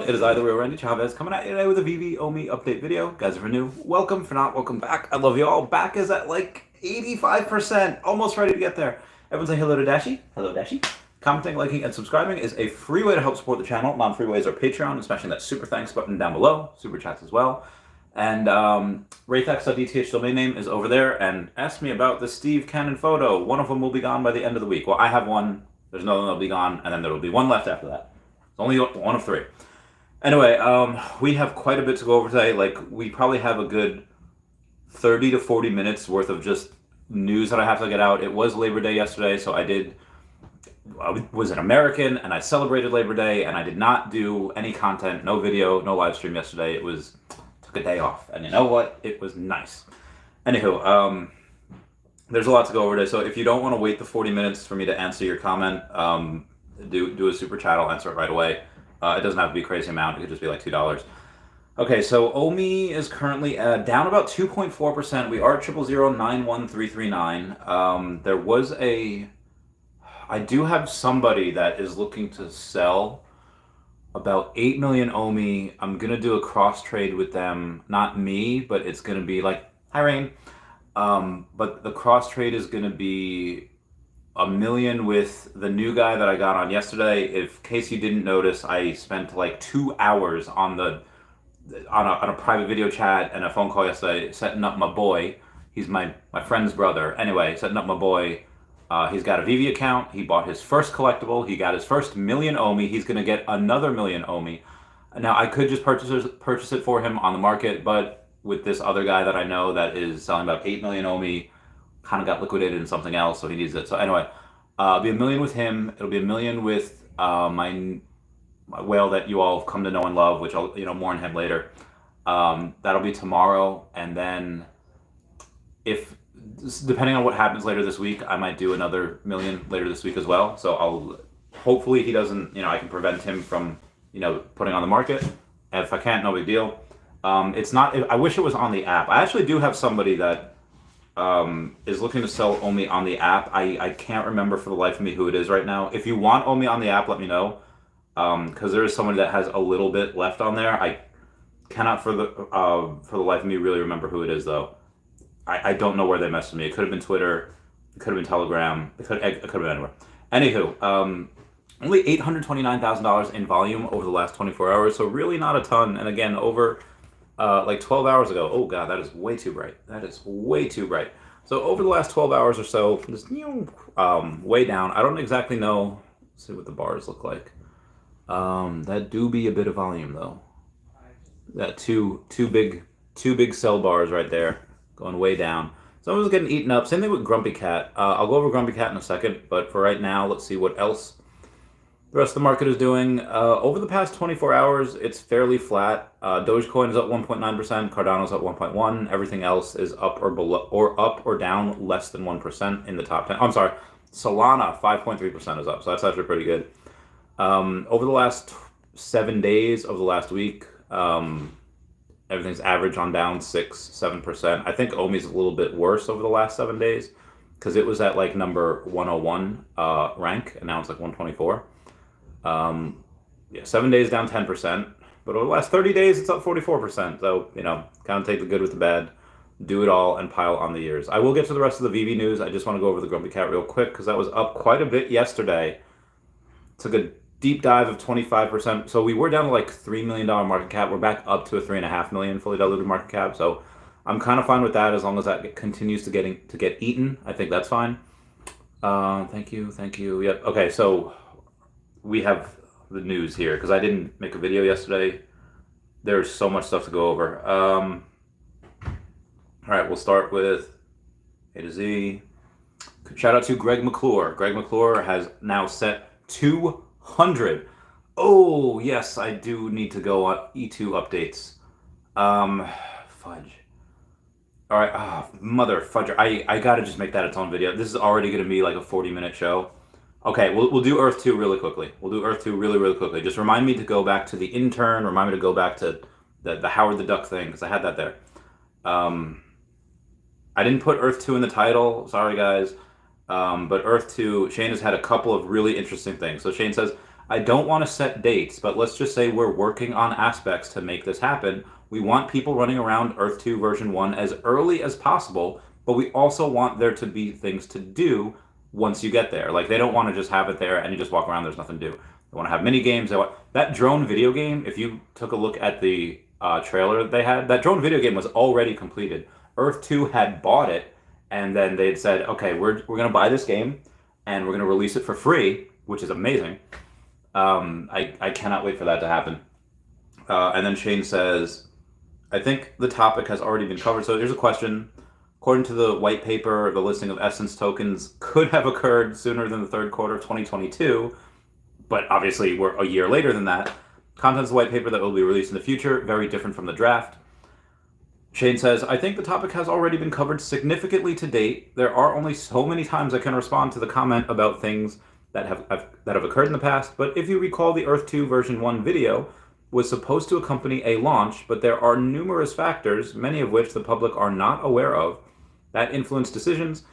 It is either way. Randy Chavez coming at you today with a Veve OMI update video. Guys, if you're new, welcome. For not, welcome back. I love you all. Back is at like 85%, almost ready to get there. Everyone say hello to Dashi. Hello, Dashi. Commenting, liking, and subscribing is a free way to help support the channel. Non-free ways are Patreon, and smashing that super thanks button down below. Super chats as well. And Raythax.dth domain name is over there. And ask me about the Steve Cannon photo. One of them will be gone by the end of the week. Well, I have one. There's another one that'll be gone, and then there will be one left after that. It's only one of three. Anyway, we have quite a bit to go over today. Like, we probably have a good 30 to 40 minutes worth of just news that I have to get out. It was Labor Day yesterday, so I was an American, and I celebrated Labor Day, and I did not do any content, no video, no live stream yesterday. Took a day off, and you know what? It was nice. Anywho, there's a lot to go over today, so if you don't want to wait the 40 minutes for me to answer your comment, do a super chat. I'll answer it right away. It doesn't have to be a crazy amount. It could just be like $2. Okay, so OMI is currently down about 2.4%. We are at 000-91339. There was I do have somebody that is looking to sell about 8 million OMI. I'm going to do a cross trade with them. Not me, but it's going to be like, hi Rain. But the cross trade is going to be $1 million with the new guy that I got on yesterday. In case you didn't notice, I spent like 2 hours on a private video chat and a phone call yesterday setting up my boy. He's my friend's brother. Anyway, setting up my boy. He's got a Veve account. He bought his first collectible. He got his first million OMI. He's going to get another million OMI. Now, I could just purchase it for him on the market, but with this other guy that I know that is selling about 8 million OMI, kind of got liquidated in something else, so he needs it. So anyway, it'll be $1 million with him. It'll be $1 million with my whale that you all have come to know and love, which I'll more on him later. That'll be tomorrow, and then depending on what happens later this week, I might do another $1 million later this week as well. So hopefully he doesn't, I can prevent him from putting on the market. If I can't, no big deal. It's not. I wish it was on the app. I actually do have somebody that is looking to sell OMI on the app. I can't remember for the life of me who it is right now. If you want OMI on the app, let me know. Because there is somebody that has a little bit left on there. I cannot for the life of me really remember who it is though. I don't know where they messaged me. It could have been Twitter. It could have been Telegram. It could have been anywhere. Anywho, only $829,000 in volume over the last 24 hours. So really not a ton. And again, over like 12 hours ago. Oh God, that is way too bright. That is way too bright. So over the last 12 hours or so, just way down. I don't exactly know. Let's see what the bars look like. That do be a bit of volume though. That two big sell bars right there, going way down. Some was getting eaten up. Same thing with Grumpy Cat. I'll go over Grumpy Cat in a second, but for right now, let's see what else the rest of the market is doing. Over the past 24 hours, it's fairly flat. Dogecoin is up 1.9%. Cardano's up 1.1%. Everything else is up or below, or up or down less than 1% in the top 10. I'm sorry, Solana 5.3% is up, so that's actually pretty good. Over the last 7 days of the last week, everything's average on down 6-7%. I think OMI's a little bit worse over the last 7 days because it was at like number 101 rank, and now it's like 124. 7 days down 10%, but over the last 30 days it's up 44%. So kind of take the good with the bad, do it all, and pile on the years. I will get to the rest of the Veve news. I just want to go over the Grumpy Cat real quick because that was up quite a bit yesterday. Took a deep dive of 25%. So we were down to like $3 million market cap. We're back up to a $3.5 million fully diluted market cap. So I'm kind of fine with that as long as that continues to get eaten. I think that's fine. Thank you. Yep. Okay, so we have the news here because I didn't make a video yesterday. There's so much stuff to go over. All right, we'll start with A to Z. Shout out to Greg McClure. Greg McClure has now set 200. Oh, yes, I do need to go on E2 updates. Fudge. All right, mother fudger. I gotta just make that its own video. This is already gonna be like a 40-minute show. Okay, we'll do Earth 2 really quickly. Really quickly. Just remind me to go back to the intern. Remind me to go back to the Howard the Duck thing, because I had that there. I didn't put Earth 2 in the title. Sorry, guys. But Earth 2, Shane has had a couple of really interesting things. So Shane says, I don't want to set dates, but let's just say we're working on aspects to make this happen. We want people running around Earth 2 version 1 as early as possible, but we also want there to be things to do once you get there. Like, they don't want to just have it there and you just walk around, there's nothing to do. They want to have mini games. That drone video game, if you took a look at the trailer they had, that drone video game was already completed. Earth 2 had bought it, and then they'd said, okay, we're going to buy this game, and we're going to release it for free, which is amazing. I cannot wait for that to happen. And then Shane says, I think the topic has already been covered. So here's a question. According to the white paper, the listing of Essence tokens could have occurred sooner than the third quarter of 2022, but obviously we're a year later than that. Contents of the white paper that will be released in the future, very different from the draft. Shane says, I think the topic has already been covered significantly to date. There are only so many times I can respond to the comment about things that have occurred in the past, but if you recall, the Earth 2 version 1 video was supposed to accompany a launch, but there are numerous factors, many of which the public are not aware of, that influence decisions.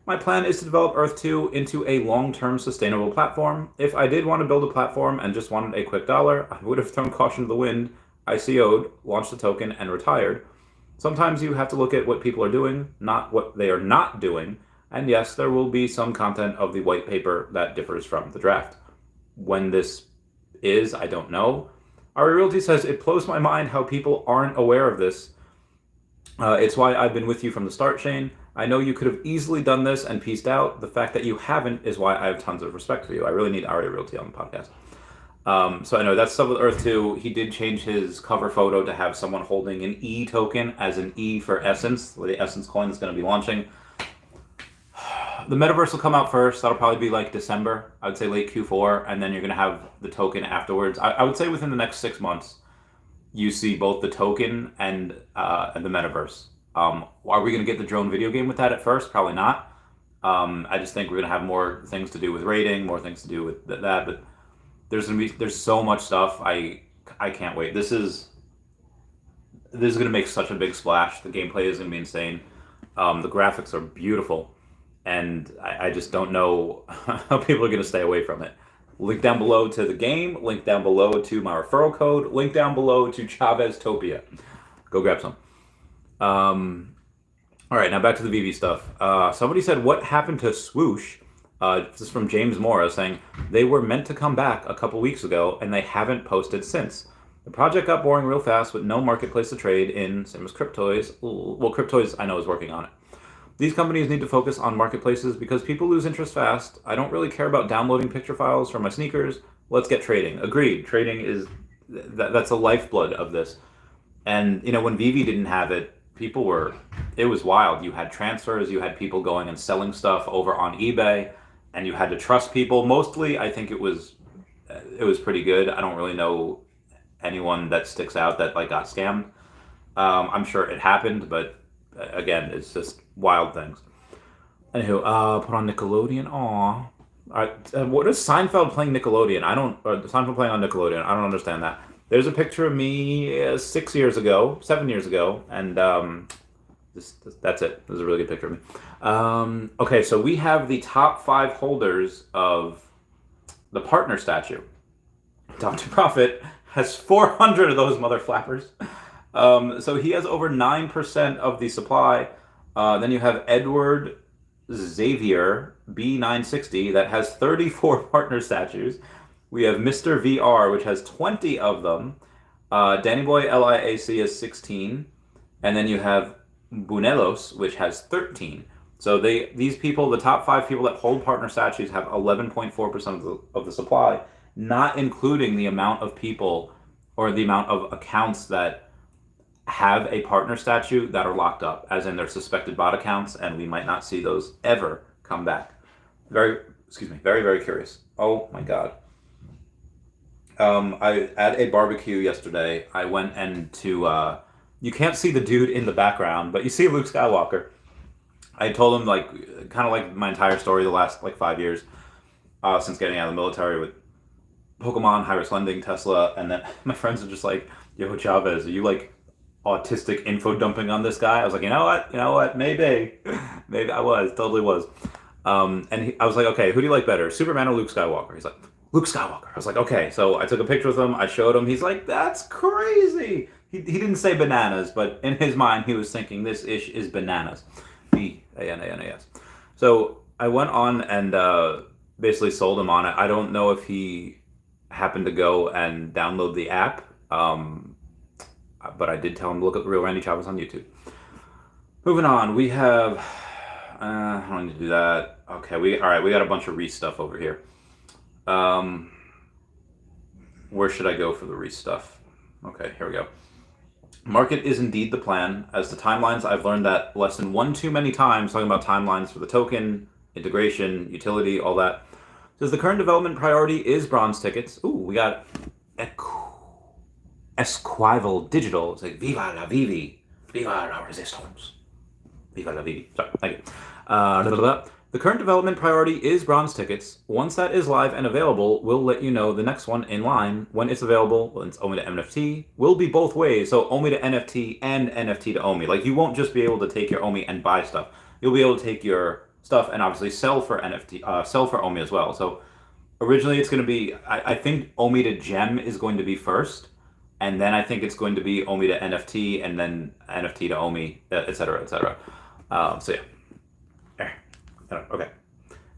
My plan is to develop Earth 2 into a long-term sustainable platform. If I did want to build a platform and just wanted a quick dollar, I would have thrown caution to the wind, ICO'd, launched the token, and retired. Sometimes you have to look at what people are doing, not what they are not doing, and yes, there will be some content of the white paper that differs from the draft. When this is, I don't know. Ari Realty says, it blows my mind how people aren't aware of this. It's why I've been with you from the start, Shane. I know you could have easily done this and pieced out. The fact that you haven't is why I have tons of respect for you. I really need Ari Realty on the podcast. So I know that's stuff with Earth 2. He did change his cover photo to have someone holding an E token as an E for Essence, the Essence coin that's going to be launching. The metaverse will come out first. That'll probably be like December. I would say late Q4, and then you're going to have the token afterwards. I would say within the next 6 months, you see both the token and the metaverse. Are we going to get the drone video game with that at first? Probably not. I just think we're going to have more things to do with rating, more things to do with that. But there's so much stuff. I can't wait. This is going to make such a big splash. The gameplay is going to be insane. The graphics are beautiful. And I just don't know how people are going to stay away from it. Link down below to the game. Link down below to my referral code. Link down below to Chaveztopia. Go grab some. All right, now back to the Veve stuff. Somebody said, what happened to Swoosh? This is from James Mora saying, they were meant to come back a couple weeks ago, and they haven't posted since. The project got boring real fast with no marketplace to trade in, same as Cryptoys. Well, Cryptoys, I know, is working on it. These companies need to focus on marketplaces because people lose interest fast. I don't really care about downloading picture files from my sneakers. Let's get trading. Agreed. Trading is, that's the lifeblood of this. And, you know, when Veve didn't have it, it was wild. You had transfers, you had people going and selling stuff over on eBay, and you had to trust people. Mostly, I think it was pretty good. I don't really know anyone that sticks out that like got scammed. I'm sure it happened, but again, it's just wild things. Anywho, put on Nickelodeon. Aw. What is Seinfeld playing Nickelodeon? Seinfeld playing on Nickelodeon. I don't understand that. There's a picture of me 7 years ago, and that's it. This is a really good picture of me. Okay, so we have the top 5 holders of the partner statue. Dr. Profit has 400 of those mother flappers. So he has over 9% of the supply. Then you have Edward Xavier B960 that has 34 partner statues. We have Mr. VR, which has 20 of them. Danny Boy LIAC has 16. And then you have Bunelos, which has 13. So these people, the top 5 people that hold partner statues, have 11.4% of the supply, not including the amount of people or the amount of accounts that have a partner statue that are locked up, as in they're suspected bot accounts, and we might not see those ever come back. Very, very curious. Oh my God. I at a barbecue yesterday, I went into, you can't see the dude in the background, but you see Luke Skywalker. I told him kind of like my entire story the last 5 years, since getting out of the military with Pokemon, high-risk lending, Tesla, and then my friends are just like, yo, Chavez, are you autistic info dumping on this guy? I was like, you know what, maybe I totally was. I was like, okay, who do you like better, Superman or Luke Skywalker? He's like, Luke Skywalker. I was like, okay. So I took a picture with him. I showed him. He's like, that's crazy. He didn't say bananas, but in his mind, he was thinking this ish is bananas. B-A-N-A-N-A-S. So I went on and basically sold him on it. I don't know if he happened to go and download the app, but I did tell him to look up The Real Randy Chavez on YouTube. Moving on, we have... I don't need to do that. Okay, all right, we got a bunch of Rhys stuff over here. Where should I go for the Rhys stuff? Okay, here we go. Market is indeed the plan. As the timelines, I've learned that lesson one too many times, talking about timelines for the token, integration, utility, all that. Says the current development priority is bronze tickets. Ooh, we got Esquivel Digital. It's like, Viva la Vivi, Viva la Resistance. Viva la Vivi. Sorry, thank you. The current development priority is bronze tickets. Once that is live and available, we'll let you know the next one in line. When it's available, when it's OMI to NFT, will be both ways. So OMI to NFT and NFT to OMI. Like, you won't just be able to take your OMI and buy stuff. You'll be able to take your stuff and obviously sell for NFT, sell for OMI as well. So originally it's going to be, I think OMI to gem is going to be first. And then I think it's going to be OMI to NFT and then NFT to OMI, et cetera, et cetera. So yeah. Okay.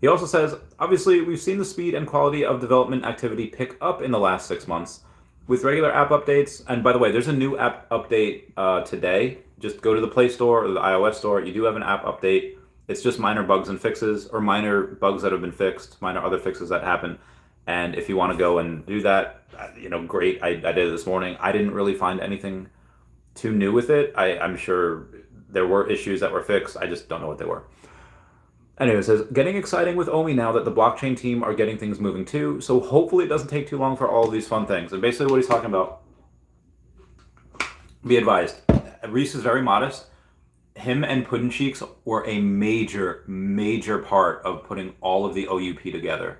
He also says, obviously, we've seen the speed and quality of development activity pick up in the last 6 months with regular app updates. And by the way, there's a new app update today. Just go to the Play Store or the iOS Store. You do have an app update. It's just minor bugs and fixes, or minor bugs that have been fixed, minor other fixes that happen. And if you want to go and do that, great. I did it this morning. I didn't really find anything too new with it. I'm sure there were issues that were fixed. I just don't know what they were. Anyway, it says, getting exciting with OMI now that the blockchain team are getting things moving too, so hopefully it doesn't take too long for all of these fun things. And basically what he's talking about, be advised, Rhys is very modest. Him and Puddin' Cheeks were a major, major part of putting all of the OUP together.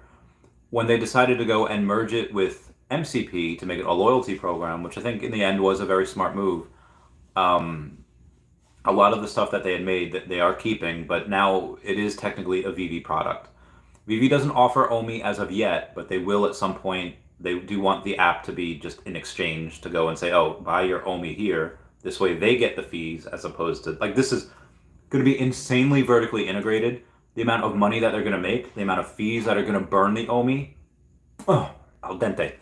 When they decided to go and merge it with MCP to make it a loyalty program, which I think in the end was a very smart move, a lot of the stuff that they had made that they are keeping, but now it is technically a Veve product. Veve doesn't offer OMI as of yet, but they will at some point. They do want the app to be just in exchange to go and say, oh, buy your OMI here. This way they get the fees as opposed to, like, this is going to be insanely vertically integrated. The amount of money that they're going to make, the amount of fees that are going to burn the OMI, al dente,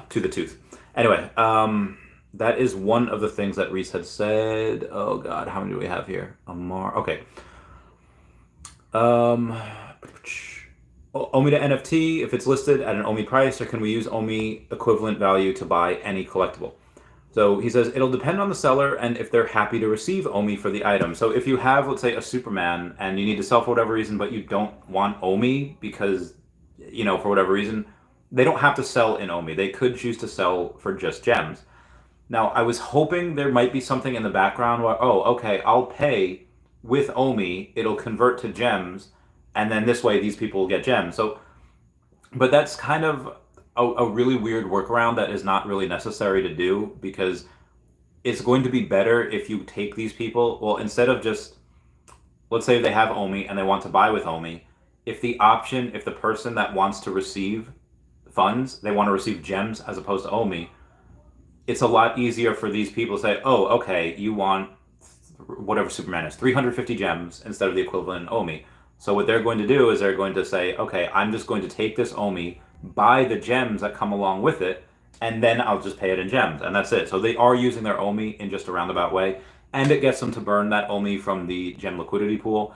to the tooth. Anyway, that is one of the things that Rhys had said. Oh God, how many do we have here? Okay. OMI to NFT, if it's listed at an OMI price, or can we use OMI equivalent value to buy any collectible? So he says it'll depend on the seller and if they're happy to receive OMI for the item. So if you have, let's say, a Superman and you need to sell for whatever reason, but you don't want OMI because, for whatever reason, they don't have to sell in OMI. They could choose to sell for just gems. Now, I was hoping there might be something in the background where, okay, I'll pay with OMI, it'll convert to gems, and then this way these people will get gems. So, but that's kind of a really weird workaround that is not really necessary to do, because it's going to be better if you take these people, well, instead of just, let's say they have OMI and they want to buy with OMI, if the person that wants to receive funds, they want to receive gems as opposed to OMI, it's a lot easier for these people to say, oh, okay, you want whatever Superman is, 350 gems instead of the equivalent in OMI. So what they're going to do is they're going to say, okay, I'm just going to take this OMI, buy the gems that come along with it, and then I'll just pay it in gems, and that's it. So they are using their OMI in just a roundabout way, and it gets them to burn that OMI from the gem liquidity pool.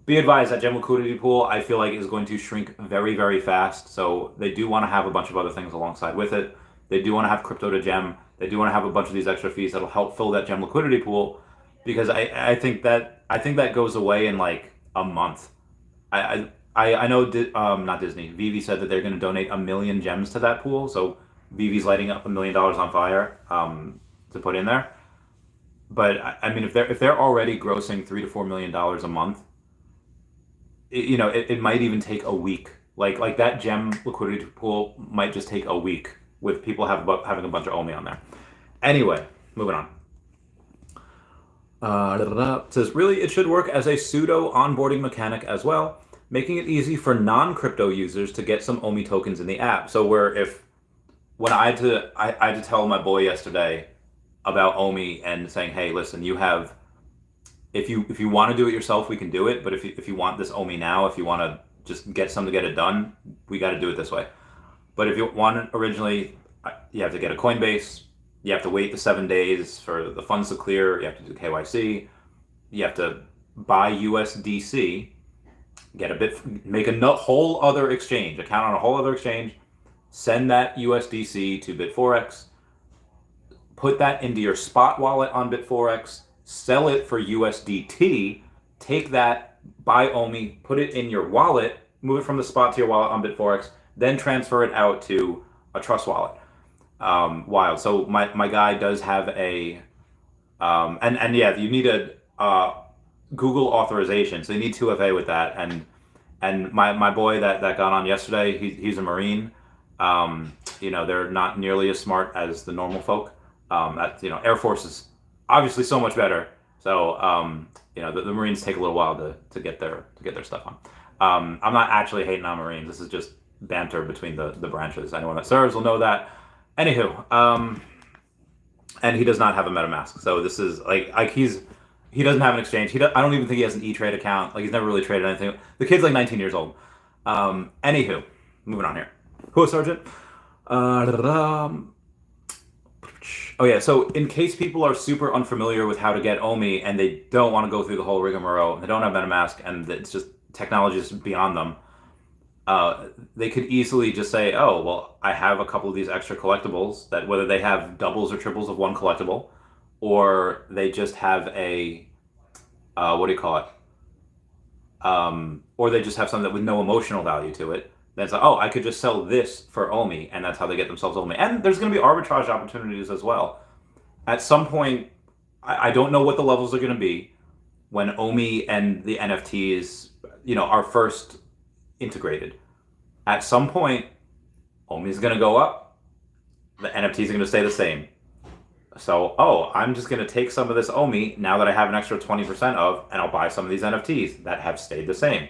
Be advised, that gem liquidity pool, I feel like, is going to shrink very, very fast, so they do want to have a bunch of other things alongside with it. They do want to have crypto to gem. They do want to have a bunch of these extra fees that'll help fill that gem liquidity pool, because I think that goes away in like a month. I know not Disney. Veve said that they're going to donate 1 million gems to that pool, so Veve's lighting up $1 million on fire to put in there. But I mean, if they're already grossing $3 to $4 million a month, it might even take a week. Like that gem liquidity pool might just take a week, with people having a bunch of OMI on there. Anyway, moving on. It says, really, it should work as a pseudo onboarding mechanic as well. making it easy for non-crypto users to get some OMI tokens in the app. So when I had to tell my boy yesterday about OMI and saying, hey, listen, you have, if you want to do it yourself, we can do it. But if you want this OMI now, if you want to just get some to get it done, we got to do it this way. But if you want it originally, you have to get a Coinbase. You have to wait the 7 days for the funds to clear. You have to do KYC. You have to buy USDC, make a whole other exchange, account on a whole other exchange, send that USDC to Bitforex, put that into your spot wallet on Bitforex, sell it for USDT, take that, buy OMI, put it in your wallet, move it from the spot to your wallet on Bitforex, then transfer it out to a trust wallet. Wild. So my guy does have a, and yeah, you need a Google authorization. So you need 2FA with that. And my boy that got on yesterday, he's a Marine. They're not nearly as smart as the normal folk. Air Force is obviously so much better. So, the Marines take a little while to get their stuff on. I'm not actually hating on Marines. This is just banter between the branches. Anyone that serves will know that. Anywho, and he does not have a MetaMask. So this is he doesn't have an exchange. I don't even think he has an E-Trade account. Like, he's never really traded anything. The kid's like 19 years old. Anywho, moving on here. Who is Sergeant? Oh yeah, so in case people are super unfamiliar with how to get OMI and they don't want to go through the whole rigmarole, they don't have MetaMask, and it's just technology is beyond them, they could easily just say, oh, well, I have a couple of these extra collectibles, that whether they have doubles or triples of one collectible, or they just have a, or they just have something that with no emotional value to it. Then it's like, oh, I could just sell this for OMI, and that's how they get themselves OMI. And there's going to be arbitrage opportunities as well. At some point, I don't know what the levels are going to be when OMI and the NFTs, are first integrated. At some point, OMI is going to go up. The NFTs are going to stay the same. So, I'm just going to take some of this OMI now that I have an extra 20% of, and I'll buy some of these NFTs that have stayed the same.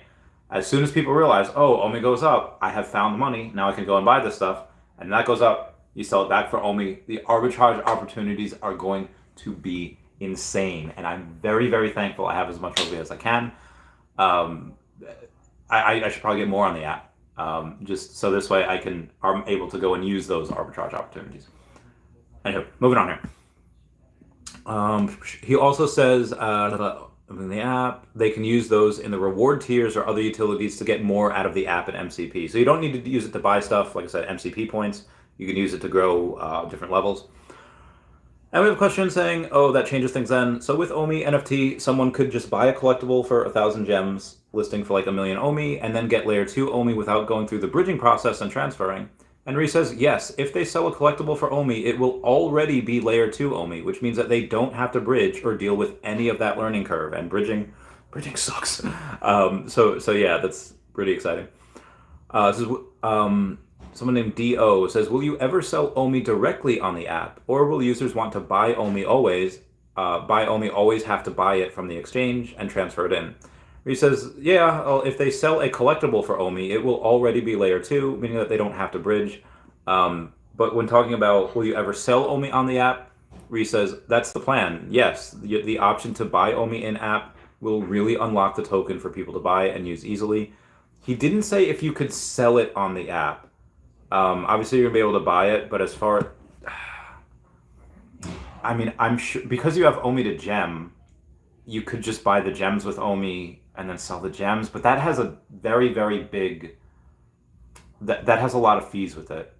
As soon as people realize, OMI goes up, I have found the money, now I can go and buy this stuff, and that goes up, you sell it back for OMI, the arbitrage opportunities are going to be insane. And I'm very, very thankful I have as much OMI as I can. I should probably get more on the app, just so this way I'm able to go and use those arbitrage opportunities. Anyway, moving on here. He also says, in the app, they can use those in the reward tiers or other utilities to get more out of the app and MCP. So you don't need to use it to buy stuff, like I said, MCP points. You can use it to grow different levels. And we have a question saying, that changes things then. So with OMI NFT, someone could just buy a collectible for 1,000 gems, listing for like 1 million OMI, and then get layer 2 OMI without going through the bridging process and transferring. And Rhys says, yes, if they sell a collectible for OMI, it will already be layer 2 OMI, which means that they don't have to bridge or deal with any of that learning curve. And bridging sucks. So yeah, that's pretty exciting. This is, someone named DO says, will you ever sell OMI directly on the app, or will users want to buy OMI always? Always have to buy it from the exchange and transfer it in. He says, if they sell a collectible for OMI, it will already be layer 2, meaning that they don't have to bridge. But when talking about will you ever sell OMI on the app, Rhys says, that's the plan. Yes, the option to buy OMI in-app will really unlock the token for people to buy and use easily. He didn't say if you could sell it on the app. Obviously, you're going to be able to buy it, but as far... I'm sure, because you have OMI to gem, you could just buy the gems with OMI and then sell the gems, but that has a very, very big, that has a lot of fees with it.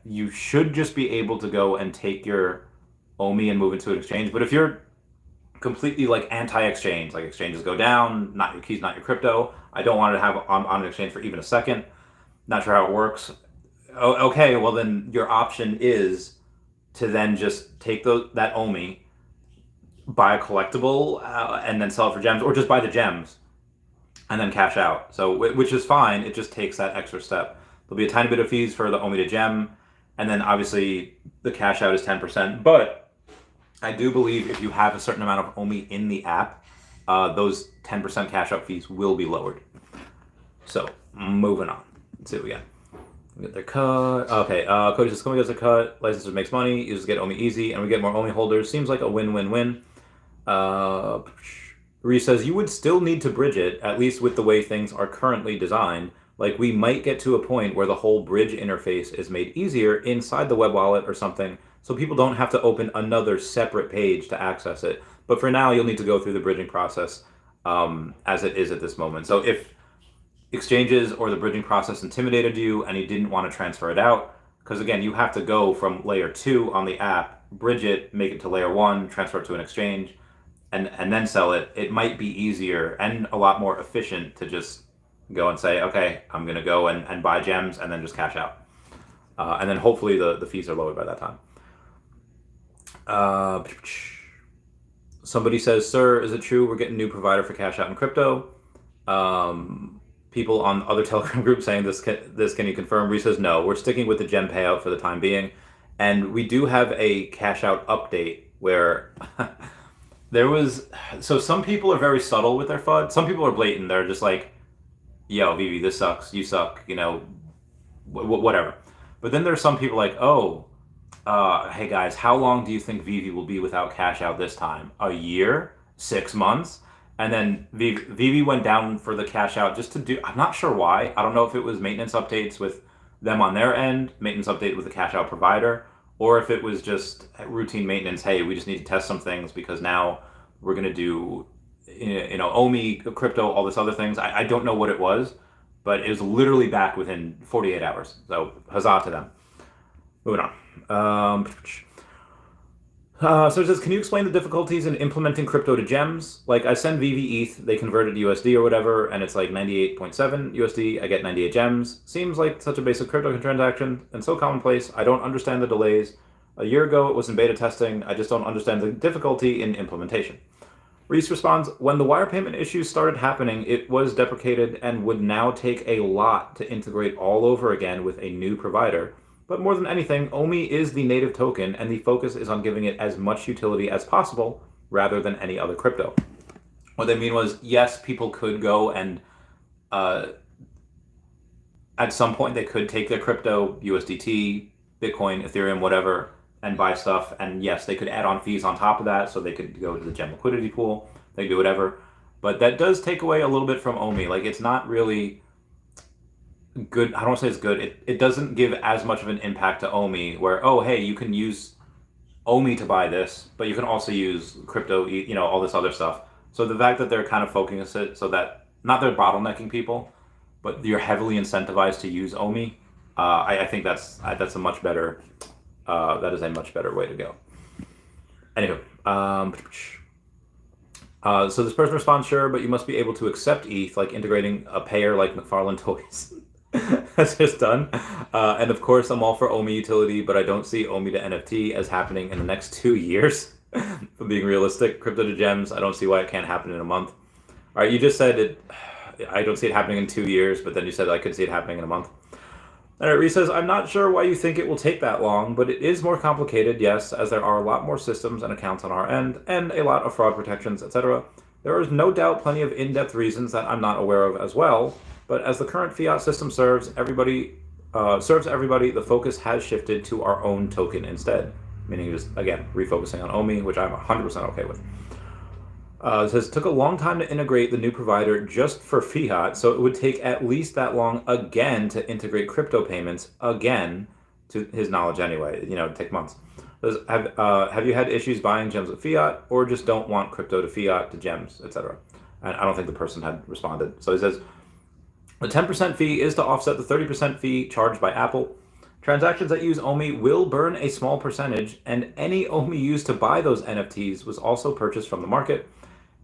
You should just be able to go and take your OMI and move it to an exchange, but if you're completely like anti-exchange, like exchanges go down, not your keys, not your crypto, I don't want to have on an exchange for even a second, not sure how it works, okay, well then your option is to then just take that OMI, buy a collectible, and then sell it for gems, or just buy the gems and then cash out. So, which is fine. It just takes that extra step. There'll be a tiny bit of fees for the OMI to gem, and then obviously the cash out is 10%. But I do believe if you have a certain amount of OMI in the app, those 10% cash out fees will be lowered. So, moving on. Let's see what we got. We get their cut. Okay, Cody says, Ecomi gets a cut, licensor makes money, users get OMI easy, and we get more OMI holders. Seems like a win-win-win. Rhys says, you would still need to bridge it, at least with the way things are currently designed. Like, we might get to a point where the whole bridge interface is made easier inside the web wallet or something, so people don't have to open another separate page to access it. But for now, you'll need to go through the bridging process as it is at this moment. So if exchanges or the bridging process intimidated you and you didn't want to transfer it out, because again, you have to go from layer 2 on the app, bridge it, make it to layer 1, transfer it to an exchange, and then sell it, it might be easier and a lot more efficient to just go and say, okay, I'm going to go and buy gems and then just cash out. And then hopefully the fees are lowered by that time. Somebody says, sir, is it true we're getting a new provider for cash out in crypto? People on other Telegram groups saying this can you confirm? Rhys says, no, we're sticking with the gem payout for the time being. And we do have a cash out update where so some people are very subtle with their FUD. Some people are blatant. They're just like, yo, Veve, this sucks. You suck. You know, whatever. But then there's some people like, oh, hey guys, how long do you think Veve will be without cash out this time? A year? 6 months? And then Veve went down for the cash out just to do, I'm not sure why. I don't know if it was maintenance updates with them on their end, maintenance update with the cash out provider, or if it was just routine maintenance. Hey, we just need to test some things because now we're going to do, OMI, crypto, all this other things. I don't know what it was, but it was literally back within 48 hours. So huzzah to them. Moving on. So it says, can you explain the difficulties in implementing crypto to gems? Like, I send Veve ETH, they convert it to USD or whatever, and it's like 98.7 USD. I get 98 gems. Seems like such a basic crypto transaction and so commonplace. I don't understand the delays. A year ago, it was in beta testing. I just don't understand the difficulty in implementation. Rhys responds, when the wire payment issues started happening, it was deprecated and would now take a lot to integrate all over again with a new provider. But more than anything, OMI is the native token, and the focus is on giving it as much utility as possible rather than any other crypto. What they mean was, yes, people could go and at some point they could take their crypto, USDT, Bitcoin, Ethereum, whatever, and buy stuff. And yes, they could add on fees on top of that, so they could go to the gem liquidity pool, they could do whatever. But that does take away a little bit from OMI. Like, it's not really good. I don't want to say it's good. It doesn't give as much of an impact to OMI where, oh, hey, you can use OMI to buy this, but you can also use crypto, all this other stuff. So the fact that they're kind of focusing it so that, not they're bottlenecking people, but you're heavily incentivized to use OMI, I think that's a much better, that is a much better way to go. Anywho, so this person responds, sure, but you must be able to accept ETH, like integrating a payer like McFarlane Toys. That's just done. And of course, I'm all for OMI utility, but I don't see OMI to NFT as happening in the next 2 years. For being realistic, crypto to gems, I don't see why it can't happen in a month. All right, you just said it. I don't see it happening in 2 years, but then you said I could see it happening in a month. All right, Rhys says, I'm not sure why you think it will take that long, but it is more complicated, yes, as there are a lot more systems and accounts on our end, and a lot of fraud protections, etc. There is no doubt plenty of in-depth reasons that I'm not aware of as well, but as the current fiat system serves everybody, the focus has shifted to our own token instead, meaning just, again, refocusing on OMI, which I'm 100% okay with. It says, took a long time to integrate the new provider just for fiat, so it would take at least that long again to integrate crypto payments again, to his knowledge anyway, it'd take months. It says, have you had issues buying gems with fiat, or just don't want crypto to fiat to gems, etc.? And I don't think the person had responded. So he says, the 10% fee is to offset the 30% fee charged by Apple. Transactions that use OMI will burn a small percentage, and any OMI used to buy those NFTs was also purchased from the market.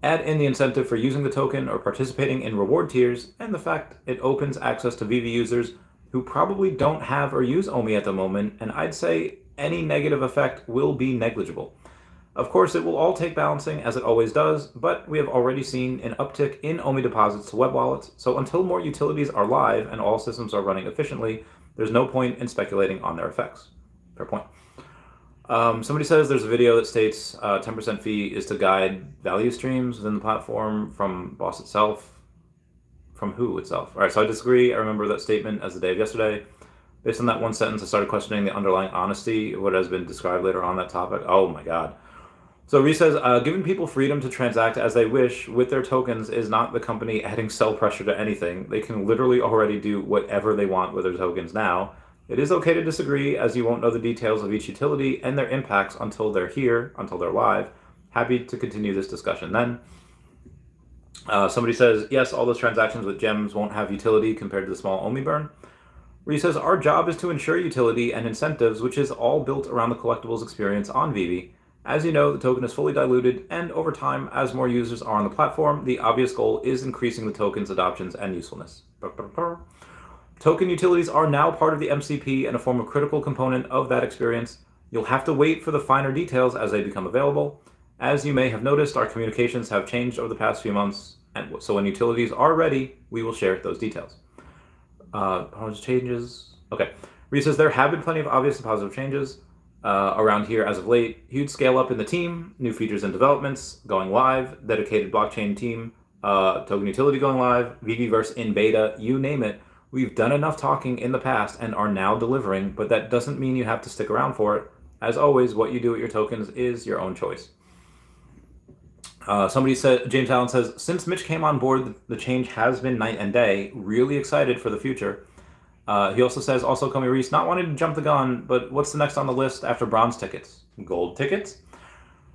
Add in the incentive for using the token or participating in reward tiers, and the fact it opens access to Veve users who probably don't have or use OMI at the moment, and I'd say any negative effect will be negligible. Of course, it will all take balancing, as it always does, but we have already seen an uptick in OMI deposits to web wallets, so until more utilities are live and all systems are running efficiently, there's no point in speculating on their effects. Fair point. Somebody says there's a video that states 10% fee is to guide value streams within the platform from Boss itself, from who itself? All right, so I disagree. I remember that statement as the day of yesterday. Based on that one sentence, I started questioning the underlying honesty of what has been described later on that topic. Oh my God. So Rhys says, giving people freedom to transact as they wish with their tokens is not the company adding sell pressure to anything. They can literally already do whatever they want with their tokens now. It is okay to disagree, as you won't know the details of each utility and their impacts until they're here, until they're live. Happy to continue this discussion then. Somebody says, yes, all those transactions with gems won't have utility compared to the small OMI burn. Rhys says, our job is to ensure utility and incentives, which is all built around the collectibles experience on Veve. As you know, the token is fully diluted, and over time, as more users are on the platform, the obvious goal is increasing the token's adoptions and usefulness. Token utilities are now part of the MCP and a form of critical component of that experience. You'll have to wait for the finer details as they become available. As you may have noticed, our communications have changed over the past few months, and so when utilities are ready, we will share those details. Changes. Okay. Rhys says there have been plenty of obvious and positive changes around here as of late. Huge scale up in the team, new features and developments going live, dedicated blockchain team, token utility going live, Veveverse in beta, you name it. We've done enough talking in the past and are now delivering, but that doesn't mean you have to stick around for it. As always, what you do with your tokens is your own choice. Somebody said, James Allen says, since Mitch came on board, the change has been night and day. Really excited for the future. He also says, also Ecomi Rhys, not wanting to jump the gun, but what's the next on the list after bronze tickets? Gold tickets?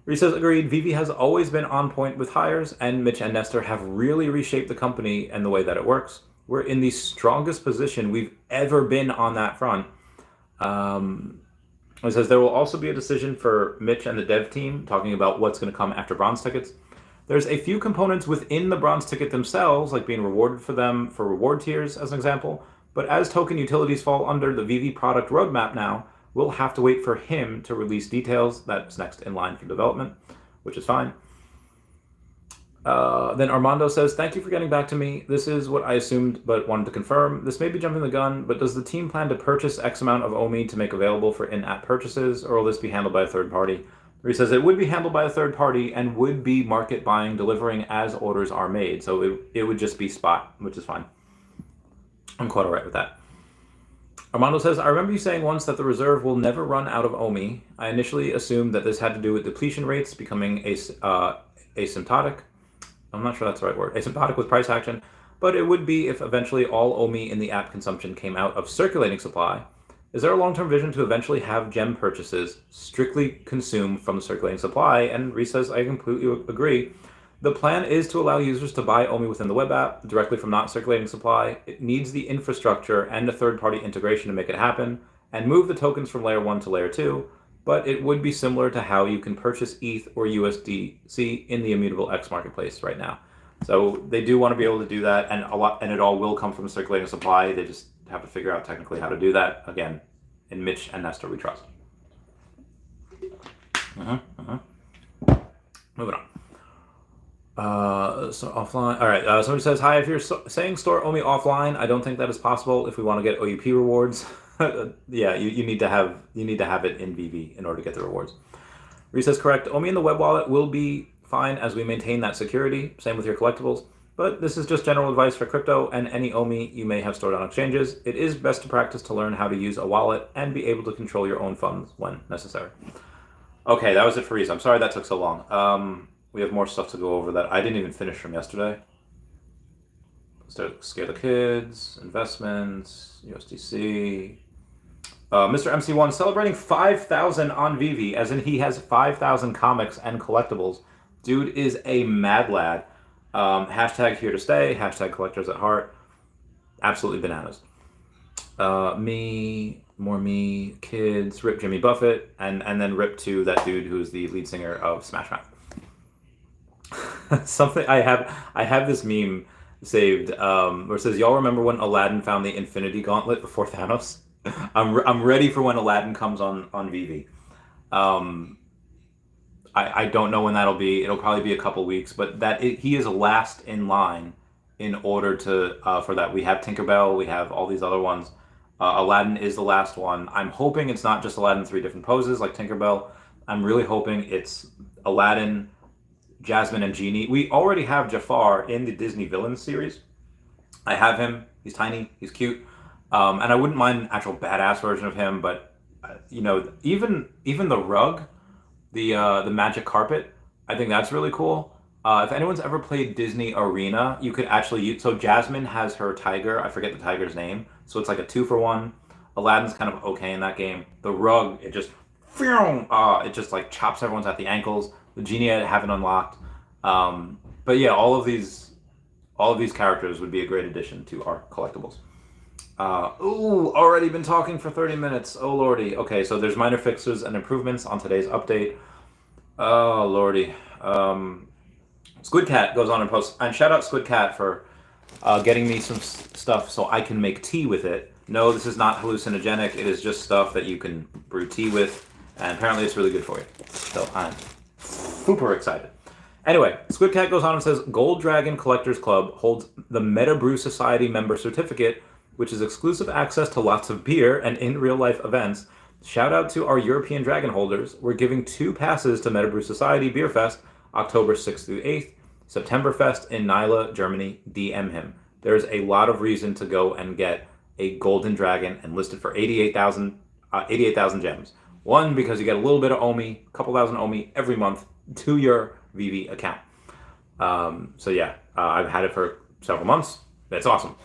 Rhys says, agreed, Veve has always been on point with hires, and Mitch and Nestor have really reshaped the company and the way that it works. We're in the strongest position we've ever been on that front. It says there will also be a decision for Mitch and the dev team talking about what's going to come after bronze tickets. There's a few components within the bronze ticket themselves, like being rewarded for them for reward tiers, as an example. But as token utilities fall under the Veve product roadmap now, we'll have to wait for him to release details. That's next in line for development, which is fine. Then Armando says, thank you for getting back to me. This is what I assumed, but wanted to confirm. This may be jumping the gun, but does the team plan to purchase X amount of OMI to make available for in-app purchases, or will this be handled by a third party? He says it would be handled by a third party and would be market buying, delivering as orders are made. So it would just be spot, which is fine. I'm quite all right with that. Armando says, I remember you saying once that the reserve will never run out of OMI. I initially assumed that this had to do with depletion rates becoming asymptotic. I'm not sure that's the right word. Asymptotic with price action, but it would be if eventually all OMI in the app consumption came out of circulating supply. Is there a long-term vision to eventually have gem purchases strictly consumed from the circulating supply? And Rhys says, I completely agree. The plan is to allow users to buy OMI within the web app directly from not circulating supply. It needs the infrastructure and a third-party integration to make it happen and move the tokens from layer 1 to layer 2. But it would be similar to how you can purchase ETH or USDC in the Immutable X marketplace right now. So they do want to be able to do that, and it all will come from circulating supply. They just have to figure out technically how to do that. Again, in Mitch and Nestor we trust. Moving on. So offline. All right. Somebody says, hi, if you're saying store OMI offline, I don't think that is possible if we want to get OUP rewards. Yeah, you need to have it in Veve in order to get the rewards. Rhys says, correct. OMI in the web wallet will be fine as we maintain that security. Same with your collectibles. But this is just general advice for crypto and any OMI you may have stored on exchanges. It is best to practice to learn how to use a wallet and be able to control your own funds when necessary. Okay, that was it for Rhys. I'm sorry that took so long. We have more stuff to go over that I didn't even finish from yesterday. Scare the kids, investments, USDC. Mr. MC1 celebrating 5,000 on Veve, as in he has 5,000 comics and collectibles. Dude is a mad lad. Hashtag here to stay, hashtag collectors at heart. Absolutely bananas. More me, kids, rip Jimmy Buffett, and then rip to that dude who's the lead singer of Smash Mouth. Something I have this meme saved where it says, y'all remember when Aladdin found the Infinity Gauntlet before Thanos? I'm ready for when Aladdin comes on Veve. I don't know when that'll be. It'll probably be a couple weeks, but he is last in line in order to for that. We have Tinkerbell, we have all these other ones. Aladdin is the last one. I'm hoping it's not just Aladdin 3 different poses like Tinkerbell. I'm really hoping it's Aladdin, Jasmine, and Genie. We already have Jafar in the Disney Villains series. I have him. He's tiny. He's cute. And I wouldn't mind an actual badass version of him, but even the rug, the magic carpet, I think that's really cool. If anyone's ever played Disney Arena, you could actually use. So Jasmine has her tiger. I forget the tiger's name. So it's like a 2-for-1. Aladdin's kind of okay in that game. The rug, it just like chops everyone's at the ankles. The genie I haven't unlocked. But yeah, all of these characters would be a great addition to our collectibles. Already been talking for 30 minutes. Oh lordy. Okay, so there's minor fixes and improvements on today's update. Oh lordy. Squid Cat goes on and posts, and shout out Squid Cat for getting me some stuff so I can make tea with it. No, this is not hallucinogenic. It is just stuff that you can brew tea with, and apparently it's really good for you. So I'm super excited. Anyway, Squid Cat goes on and says, Gold Dragon Collectors Club holds the Meta Brew Society member certificate, which is exclusive access to lots of beer and in real life events. Shout out to our European Dragon holders. We're giving 2 passes to Meta Brew Society Beer Fest, October 6th through 8th, September Fest in Nyla, Germany. DM him. There's a lot of reason to go and get a Golden Dragon and list it for 88,000 gems. One, because you get a little bit of OMI, a couple thousand OMI every month to your Veve account. So yeah, I've had it for several months. That's awesome.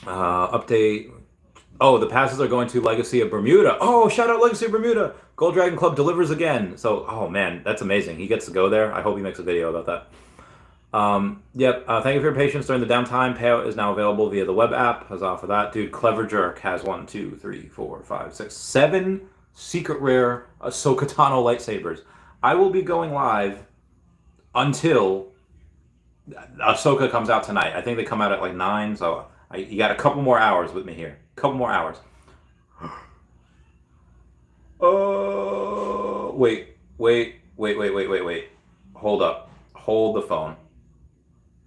Update. Oh, the passes are going to Legacy of Bermuda. Oh, shout out Legacy of Bermuda. Gold Dragon Club delivers again. So, oh man, that's amazing. He gets to go there. I hope he makes a video about that. Thank you for your patience during the downtime. Payout is now available via the web app. Huzzah for that. Dude, Clever Jerk has 1, 2, 3, 4, 5, 6, 7 secret rare Ahsoka Tano lightsabers. I will be going live until Ahsoka comes out tonight. I think they come out at like 9, so you got a couple more hours with me here. Couple more hours. Oh, wait. Hold up. Hold the phone.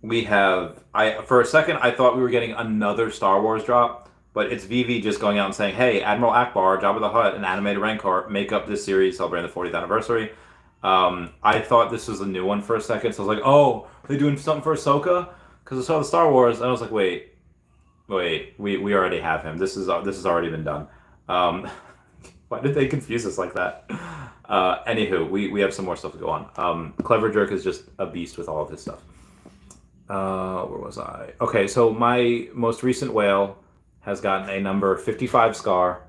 For a second, I thought we were getting another Star Wars drop, but it's Veve just going out and saying, hey, Admiral Akbar, Jabba the Hutt, and Animated Rancor make up this series celebrating the 40th anniversary. I thought this was a new one for a second, so I was like, oh, are they doing something for Ahsoka? Because I saw the Star Wars, and I was like, wait, we already have him. This has already been done. Why did they confuse us like that? Anywho, we have some more stuff to go on. Clever Jerk is just a beast with all of his stuff. Where was I? Okay, so my most recent whale has gotten a number 55 Scar,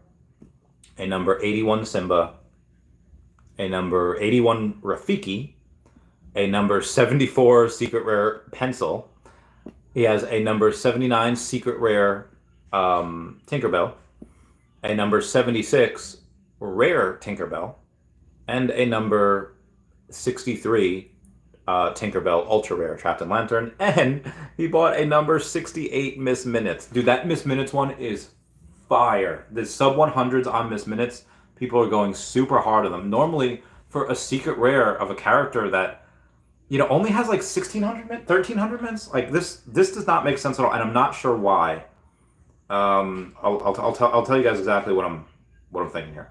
a number 81 Simba, a number 81 Rafiki, a number 74 Secret Rare Pencil. He has a number 79 Secret Rare Tinkerbell, a number 76 Rare Tinkerbell, and a number 63 Tinkerbell Ultra Rare Trapped in Lantern, and he bought a number 68 Miss Minutes. Dude, that Miss Minutes one is fire. The sub 100s on Miss Minutes, people are going super hard on them. Normally, for a secret rare of a character that, only has like 1,600 minutes, 1,300 minutes, like this does not make sense at all, and I'm not sure why. I'll tell you guys exactly what I'm thinking here.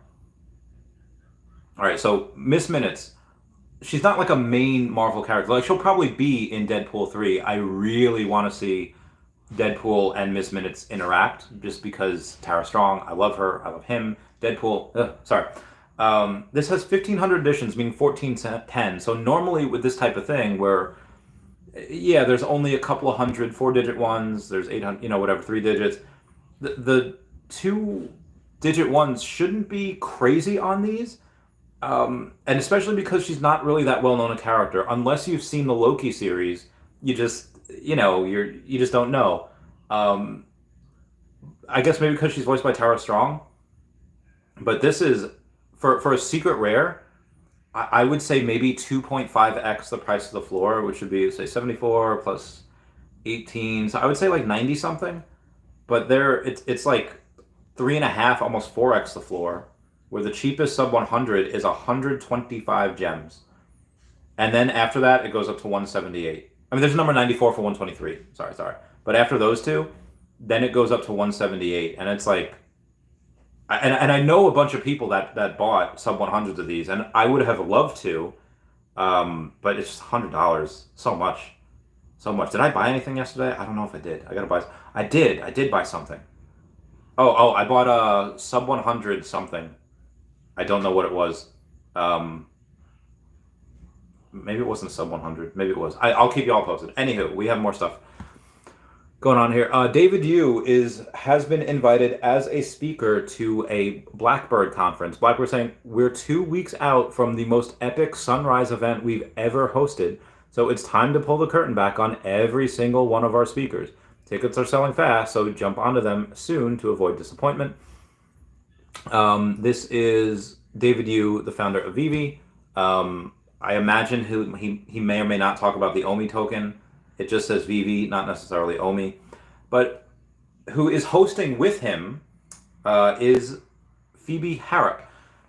All right, so Miss Minutes, she's not like a main Marvel character. Like, she'll probably be in Deadpool 3. I really want to see Deadpool and Miss Minutes interact, just because Tara Strong, I love her, I love him. Deadpool, this has 1,500 editions, meaning 1410. So normally with this type of thing, where, yeah, there's only a couple of hundred 4-digit ones, there's 800, whatever, 3 digits. The 2-digit ones shouldn't be crazy on these. And especially because she's not really that well known a character. Unless you've seen the Loki series, you just you just don't know. I guess maybe because she's voiced by Tara Strong. But this is for a secret rare, I would say maybe 2.5x the price of the floor, which would be, say, 74 plus 18. So I would say like 90 something. But it's like 3.5, almost 4x the floor, where the cheapest sub 100 is 125 gems. And then after that, it goes up to 178. I mean, there's a number 94 for 123. Sorry. But after those two, then it goes up to 178. And it's like, and I know a bunch of people that bought sub 100s of these, and I would have loved to, but it's just $100. So much. so much. Did I buy anything yesterday? I don't know if I did. I gotta buy. I did. I did buy something. Oh, I bought a sub 100 something. I don't know what it was. Um, Maybe it wasn't a sub 100. Maybe it was. I'll keep you all posted. Anywho, we have more stuff going on here. David Yu has been invited as a speaker to a Blackbird conference. Blackbird saying we're 2 weeks out from the most epic sunrise event we've ever hosted, so it's time to pull the curtain back on every single one of our speakers. Tickets are selling fast, so jump onto them soon to avoid disappointment. This is David Yu, the founder of Veve. I imagine he may or may not talk about the OMI token. It just says Veve, not necessarily OMI. But who is hosting with him is Phoebe Harrop.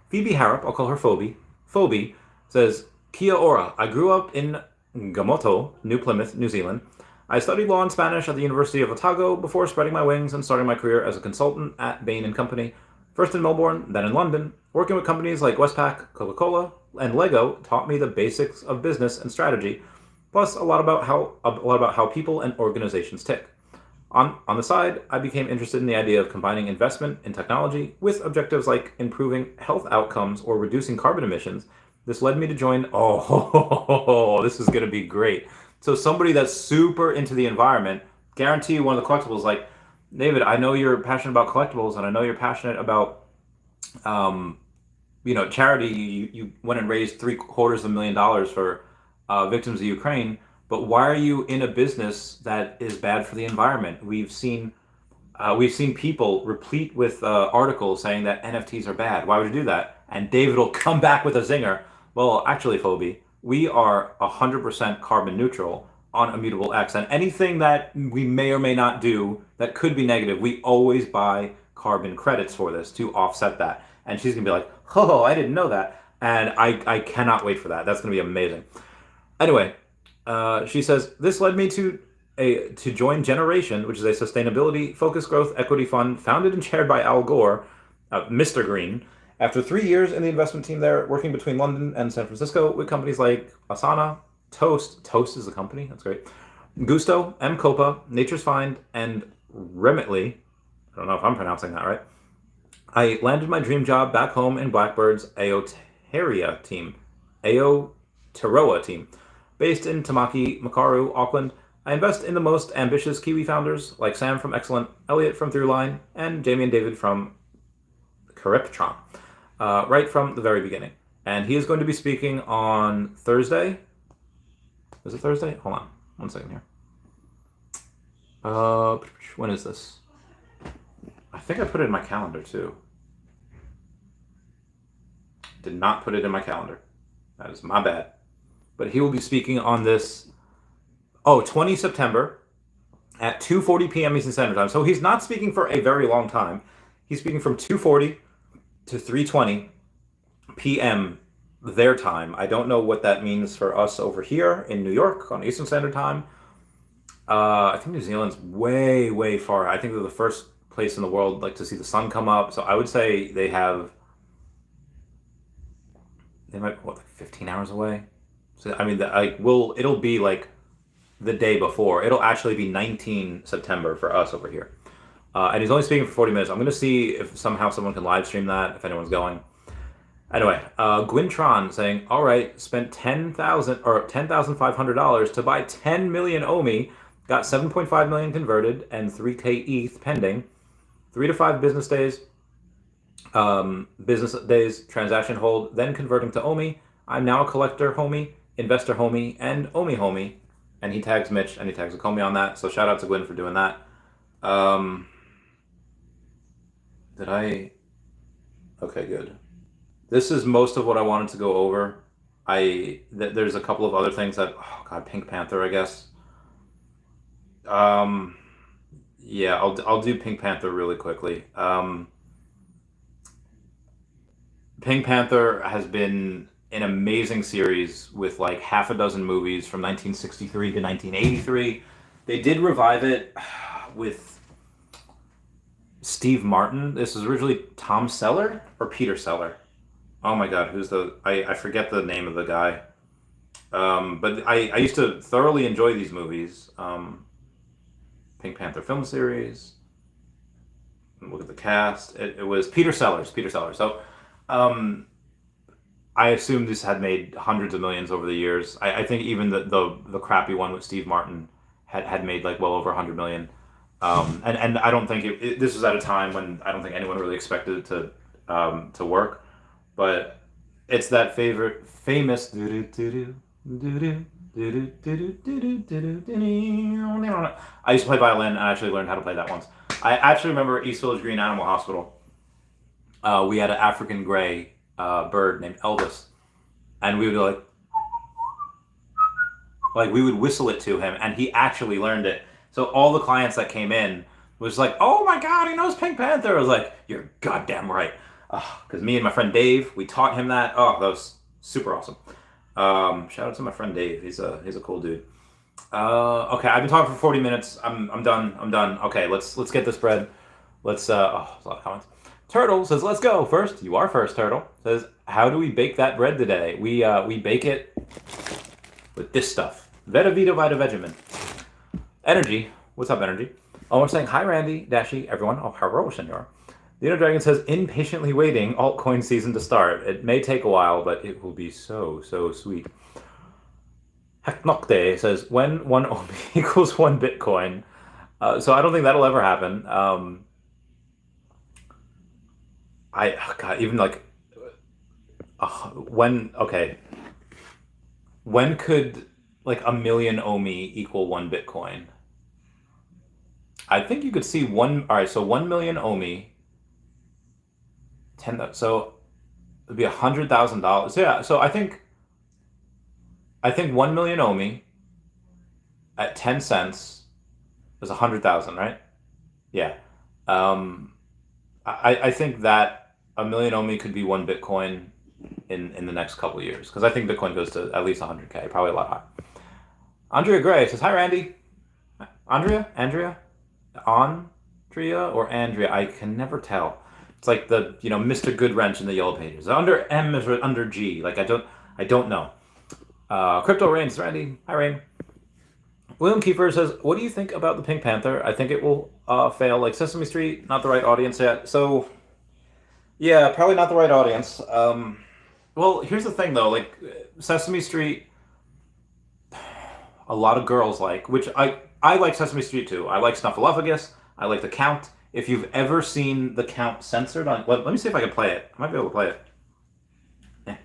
Phoebe Harrop, I'll call her Phoebe. Phoebe says, Kia ora. I grew up in Gamoto, New Plymouth, New Zealand. I studied law and Spanish at the University of Otago before spreading my wings and starting my career as a consultant at Bain & Company. First in Melbourne, then in London. Working with companies like Westpac, Coca-Cola, and Lego taught me the basics of business and strategy, plus a lot about how people and organizations tick. On the side, I became interested in the idea of combining investment in technology with objectives like improving health outcomes or reducing carbon emissions. This led me to join. Oh, this is going to be great. So somebody that's super into the environment, guarantee you one of the collectibles. Like, David, I know you're passionate about collectibles, and I know you're passionate about, charity. You went and raised $750,000 for victims of Ukraine. But why are you in a business that is bad for the environment? We've seen people replete with articles saying that NFTs are bad. Why would you do that? And David will come back with a zinger. Well, actually, Phoebe, we are 100% carbon neutral on Immutable X, and anything that we may or may not do that could be negative, we always buy carbon credits for this to offset that. And she's gonna be like, "Oh, I didn't know that," and I cannot wait for that. That's gonna be amazing. Anyway, she says this led me to join Generation, which is a sustainability focused growth equity fund founded and chaired by Al Gore, Mr. Green. After 3 years in the investment team there, working between London and San Francisco with companies like Asana, Toast is the company, that's great, Gusto, M. Copa, Nature's Find, and Remitly, I don't know if I'm pronouncing that right, I landed my dream job back home in Blackbird's Aotearoa team, based in Tamaki, Makaru, Auckland. I invest in the most ambitious Kiwi founders like Sam from Excellent, Elliot from Throughline, and Jamie and David from Cariptron, right from the very beginning. And he is going to be speaking on Thursday. Is it Thursday? Hold on. 1 second here. When is this? I think I put it in my calendar too. Did not put it in my calendar. That is my bad. But he will be speaking on this, 20 September at 2:40 p.m. Eastern Standard Time. So he's not speaking for a very long time. He's speaking from 2:40 to 3:20 p.m. their time. I don't know what that means for us over here in New York on Eastern Standard Time. I think New Zealand's way, way far. I think they're the first place in the world like to see the sun come up. So I would say they might be, like 15 hours away. So I mean, it'll be like the day before. It'll actually be 19 September for us over here. And he's only speaking for 40 minutes. I'm going to see if somehow someone can live stream that, if anyone's going. Anyway, Gwintron saying, all right, spent $10,500 to buy 10 million OMI, got 7.5 million converted, and 3K ETH pending. 3 to 5 business days, transaction hold, then converting to OMI. I'm now a collector homie, investor homie, and OMI homie. And he tags Mitch and he tags Ecomi on that. So shout out to Gwyn for doing that. Okay, good. This is most of what I wanted to go over. There's a couple of other things that, Pink Panther, I guess. Yeah, I'll do Pink Panther really quickly. Pink Panther has been an amazing series with like half a dozen movies from 1963 to 1983. They did revive it with Steve Martin. This was originally Tom Selleck or Peter Sellers. Oh my God, who's I forget the name of the guy. But I used to thoroughly enjoy these movies. Pink Panther film series. Look at the cast. It was Peter Sellers. Peter Sellers. So, um, I assume this had made hundreds of millions over the years. I think even the crappy one with Steve Martin had made like well over 100 million. And I don't think this was at a time when I don't think anyone really expected it to work. But it's that famous. I used to play violin, and I actually learned how to play that once. I actually remember East Village Green Animal Hospital. We had an African gray bird named Elvis, and we would like we would whistle it to him, and he actually learned it. So all the clients that came in was like, "Oh my God, he knows Pink Panther!" I was like, "You're goddamn right," because me and my friend Dave, we taught him that. Oh, that was super awesome. Shout out to my friend Dave. He's a cool dude. Okay, I've been talking for 40 minutes. I'm done. I'm done. Okay, let's get this bread. Let's there's a lot of comments. Turtle says, "Let's go." First, you are first, Turtle. Says, "How do we bake that bread today?" We bake it with this stuff. Veta Vita Vita Vegemin. Energy. What's up, Energy? Oh, we're saying hi, Randy, Dashi, everyone. Oh, hello, senor. The Inner Dragon says, "Impatiently waiting altcoin season to start. It may take a while, but it will be so sweet." Hacknocte says, "When one OMI equals one Bitcoin." So I don't think that'll ever happen. God, even like when could like a million OMI equal one Bitcoin? I think you could see one. All right, so 1 million OMI, 10. So it'd be $100,000. Yeah. So I think 1 million OMI at 10 cents is 100,000, right? Yeah. Um, I think that a million OMI could be one Bitcoin in the next couple of years, because I think Bitcoin goes to at least 100K, probably a lot higher. Andrea Gray says, "Hi, Randy." Andrea? Or Andrea? I can never tell. It's like the Mr. Goodwrench in the Yellow Pages. Under M is under G. Like I don't know. Crypto Rain says, "Randy." Hi, Rain. William Kiefer says, "What do you think about the Pink Panther? I think it will fail like Sesame Street. Not the right audience yet." So yeah, probably not the right audience. Well, here's the thing though. Like Sesame Street, a lot of girls like, which I like Sesame Street too. I like Snuffleupagus. I like The Count. If you've ever seen The Count censored on, let me see if I can play it. I might be able to play it. Eh.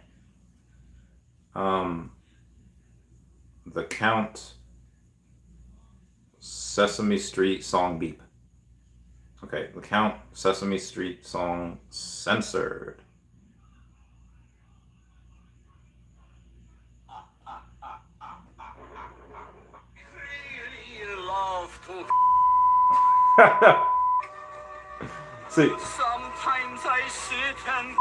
The Count Sesame Street song beep. Okay, The Count Sesame Street song censored. See. Sometimes I sit and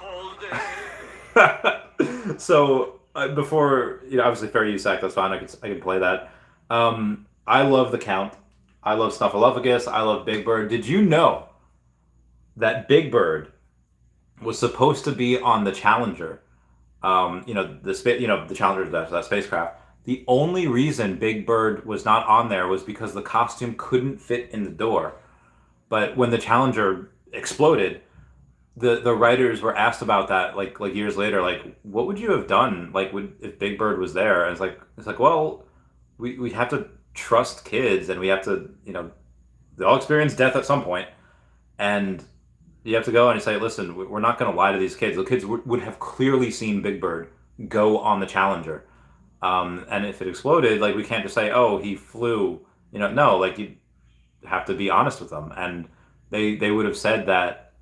all day. So before obviously fair use act, that's fine. I can play that. I love The Count. I love Snuffleupagus. I love Big Bird. Did you know that Big Bird was supposed to be on the Challenger? The Challenger, that spacecraft. The only reason Big Bird was not on there was because the costume couldn't fit in the door. But when the Challenger exploded, the writers were asked about that like years later, like what would you have done like if Big Bird was there? And it's like well, we have to trust kids, and we have to they all experience death at some point, and you have to go and you say, listen, we're not going to lie to these kids. The kids would have clearly seen Big Bird go on the Challenger. And if it exploded, like we can't just say, oh, he flew. No, like you have to be honest with them. And they would have said that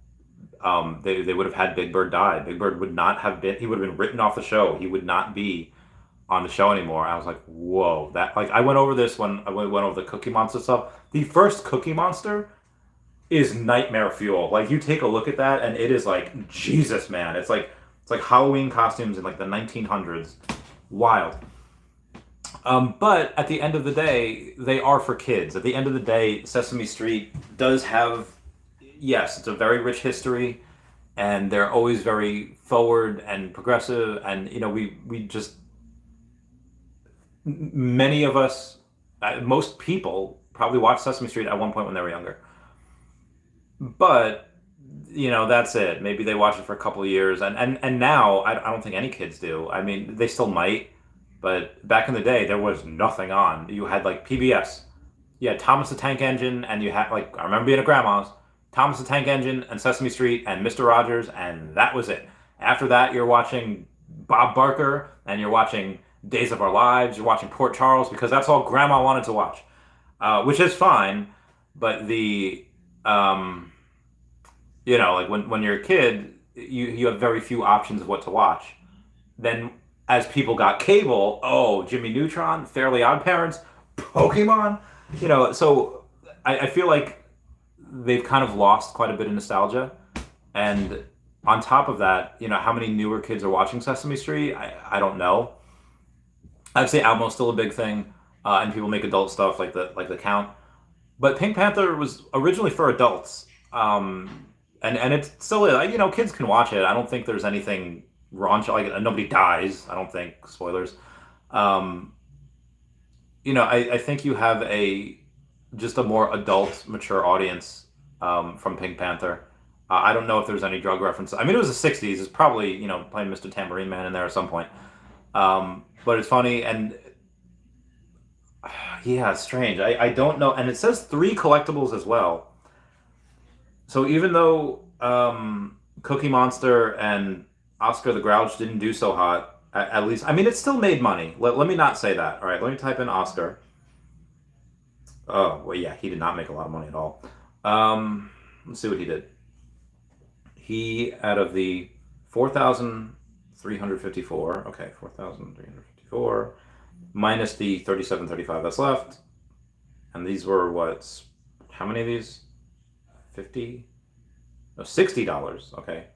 they would have had Big Bird die. Big Bird would not have been. He would have been written off the show. He would not be on the show anymore. I was like, whoa, that like I went over this when I went over the Cookie Monster stuff. The first Cookie Monster is nightmare fuel. Like you take a look at that, and it is like Jesus, man. It's like Halloween costumes in like the 1900s. Wild. But at the end of the day, they are for kids. At the end of the day, Sesame Street does have, yes, it's a very rich history, and they're always very forward and progressive, and we just many of us, most people probably watched Sesame Street at one point when they were younger. But that's it. Maybe they watch it for a couple of years, and now I don't think any kids do. I mean, they still might, but back in the day, there was nothing on. You had like PBS, you had Thomas the Tank Engine, and you had like I remember being at grandma's, Thomas the Tank Engine and Sesame Street and Mister Rogers, and that was it. After that, you're watching Bob Barker and you're watching Days of Our Lives. You're watching Port Charles because that's all Grandma wanted to watch, which is fine. But um, like when you're a kid, you have very few options of what to watch. Then as people got cable, oh, Jimmy Neutron, Fairly Odd Parents, Pokemon, so I feel like they've kind of lost quite a bit of nostalgia. And on top of that, how many newer kids are watching Sesame Street? I don't know. I'd say Almo's still a big thing, and people make adult stuff like the Count. But Pink Panther was originally for adults, and it still is. Kids can watch it. I don't think there's anything raunch like nobody dies. I don't think spoilers. I think you have just a more adult, mature audience from Pink Panther. I don't know if there's any drug reference. I mean, it was the '60s. It's probably playing Mr. Tambourine Man in there at some point. But it's funny and yeah, it's strange. I don't know, and it says 3 collectibles as well. So even though Cookie Monster and Oscar the Grouch didn't do so hot, at least I mean it still made money. Let me not say that. All right, let me type in Oscar. Oh well, yeah, he did not make a lot of money at all. Let's see what he did. He out of the 4,354. Okay, 4,354 minus the 3,735 that's left, and these were how many of these? 50? No, $60. Okay,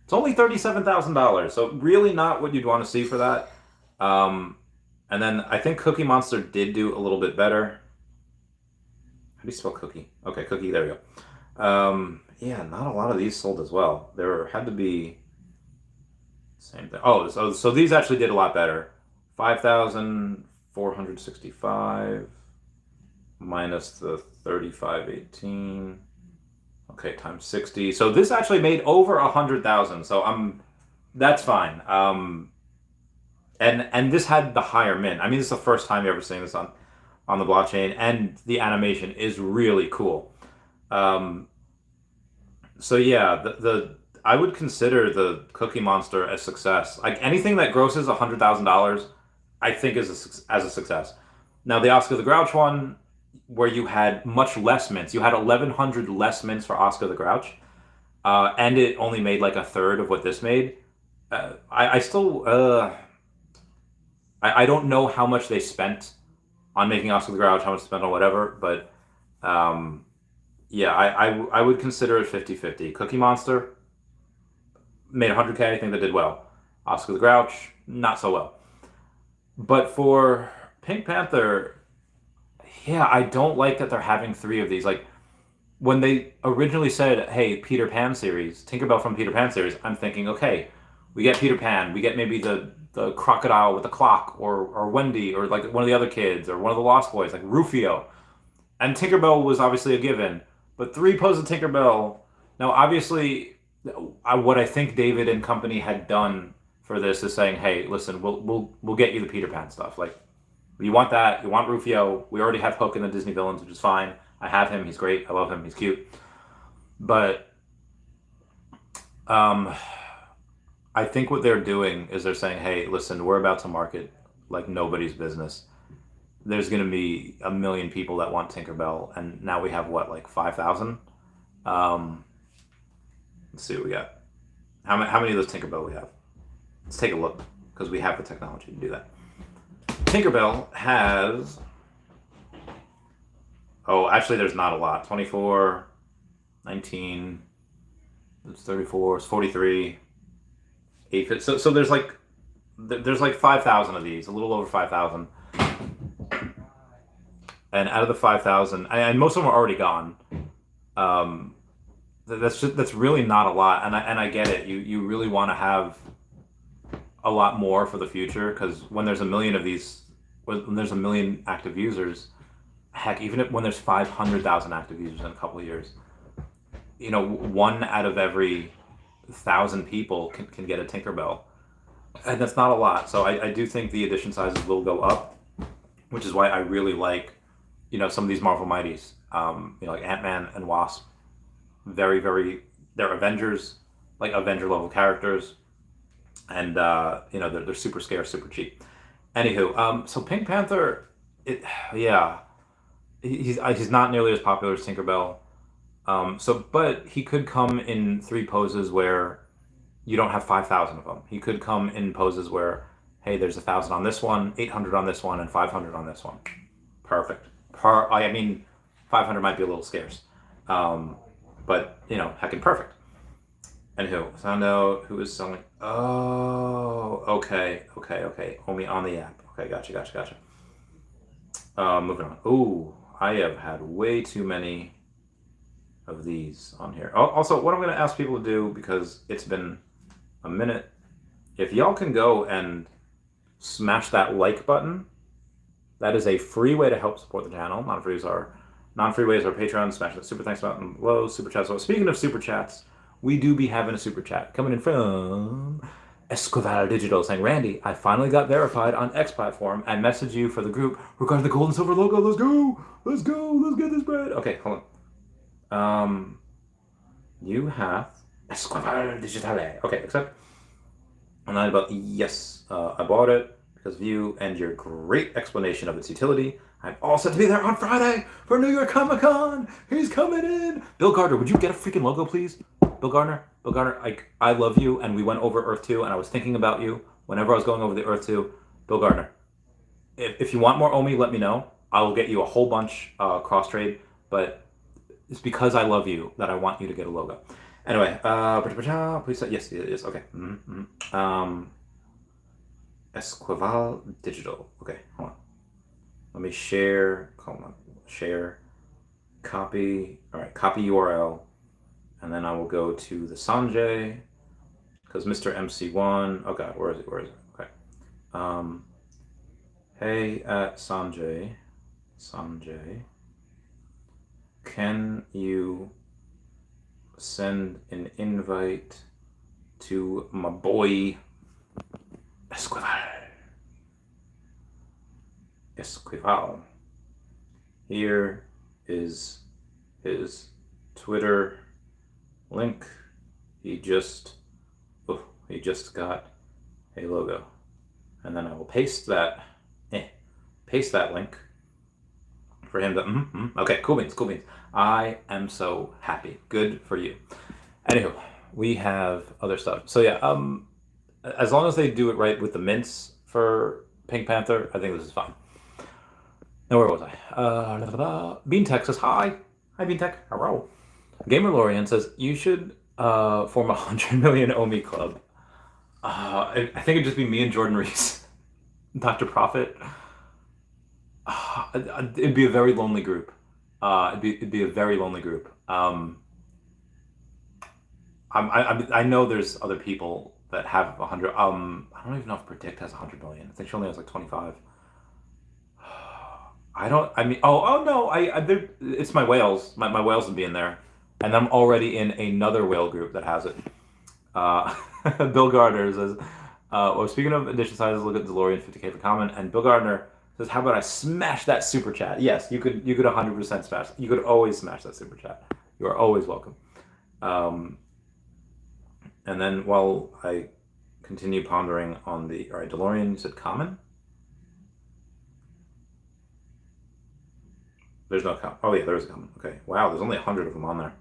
it's only $37,000, so really not what you'd want to see for that. And then I think Cookie Monster did do a little bit better. How do you spell cookie? Okay, cookie. There we go. Yeah, not a lot of these sold as well. There had to be same thing. Oh, so these actually did a lot better. 5,465 minus the 3,518. Okay, times 60. So this actually made over 100,000. So that's fine. And this had the higher mint. I mean, this is the first time you're ever seeing this on the blockchain, and the animation is really cool. So yeah, I would consider the Cookie Monster a success. Like anything that grosses $100,000, I think is as a success. Now the Oscar the Grouch one, where you had much less mints, you had 1,100 less mints for Oscar the Grouch, and it only made like a third of what this made. I still I don't know how much they spent on making Oscar the Grouch, how much they spent on whatever, but yeah, I would consider it 50-50. Cookie Monster made 100K, I think that did well. Oscar the Grouch, not so well. But for Pink Panther, yeah, I don't like that they're having 3 of these. Like, when they originally said, hey, Peter Pan series, Tinkerbell from Peter Pan series, I'm thinking, okay, we get Peter Pan, we get maybe the crocodile with the clock, or Wendy, or like one of the other kids, or one of the Lost Boys, like Rufio. And Tinkerbell was obviously a given. But 3 poses of Tinkerbell. Now, obviously, what I think David and company had done for this is saying, hey, listen, we'll get you the Peter Pan stuff. Like, you want that, you want Rufio. We already have Hook in the Disney villains, which is fine. I have him, he's great, I love him, he's cute. But I think what they're doing is they're saying, hey, listen, we're about to market like nobody's business. There's going to be 1 million people that want Tinkerbell, and now we have like 5,000? Let's see what we got. How many of those Tinkerbell we have? Let's take a look, because we have the technology to do that. Tinkerbell has... Oh, actually there's not a lot. 24, 19, it's 34, it's 43, 8. So there's like 5,000 of these, a little over 5,000. And out of the 5,000, and most of them are already gone. That's really not a lot, and I get it. You really want to have a lot more for the future, because when there's 1 million of these, when there's a million active users, heck, even when there's 500,000 active users in a couple of years, one out of every 1,000 people can get a Tinkerbell, and that's not a lot. So I do think the edition sizes will go up, which is why I really like, some of these Marvel Mighties, like Ant-Man and Wasp, very, very, they're Avengers, like Avenger level characters, and they're super scarce, super cheap. Anywho, so Pink Panther, yeah, he's not nearly as popular as Tinkerbell. But he could come in 3 poses where you don't have 5,000 of them. He could come in poses where, hey, there's 1,000 on this one, 800 on this one, and 500 on this one. Perfect. 500 might be a little scarce, but heckin' perfect. Anywho, found out who is selling. Oh, okay. OMI on the app. Okay, gotcha. Moving on. Ooh, I have had way too many of these on here. Also, what I'm going to ask people to do, because it's been a minute, if y'all can go and smash that like button, that is a free way to help support the channel. Non-free ways are Patreon. Smash that super thanks button below. Super chats. So speaking of super chats, we do be having a super chat coming in from Esquivel Digital saying, Randy, I finally got verified on X platform and messaged you for the group regarding the gold and silver logo. Let's go. Let's get this bread. Okay, hold on. You have Esquivel Digital. Okay, accept. And I about yes, I bought it because of you and your great explanation of its utility. I'm all set to be there on Friday for New York Comic Con. He's coming in. Bill Gardner, would you get a freaking logo, please? Bill Gardner, I love you, and we went over Earth 2, and I was thinking about you whenever I was going over the Earth 2. Bill Gardner, if you want more OMI, let me know. I will get you a whole bunch cross-trade, but it's because I love you that I want you to get a logo. Anyway, please say yes, okay. Esquivel Digital. Okay, hold on. Let me share. Share. Copy. All right, copy URL. And then I will go to the Sanjay, because Mr. MC1, oh God, where is it? Okay. Hey, at Sanjay, can you send an invite to my boy, Esquivel. Here is his Twitter link. He just got a logo, and then I will paste that link for him to. Okay, cool beans. I am so happy. Good for you. Anywho, we have other stuff. So yeah, as long as they do it right with the mints for Pink Panther, I think this is fine. Now where was I? Beantech says hi. Hi Beantech. Hello. Gamer Lorian says you should form 100 million OMI club. I think it'd just be me and Jordan Rhys, Dr. Prophet. It'd be a very lonely group. It'd be a very lonely group. I know there's other people that have 100. I don't even know if Predict has 100 million. I think she only has like 25. Oh no! It's my whales. My whales would be in there, and I'm already in another whale group that has it. Bill Gardner says, well, speaking of edition sizes, look at DeLorean 50K for comment. And Bill Gardner says, how about I smash that super chat? Yes, you could 100% smash. You could always smash that super chat. You are always welcome. And then while I continue pondering on the, all right, DeLorean, you said common? There's no common. Oh yeah, there is a common. Okay. Wow, there's only 100 of them on there.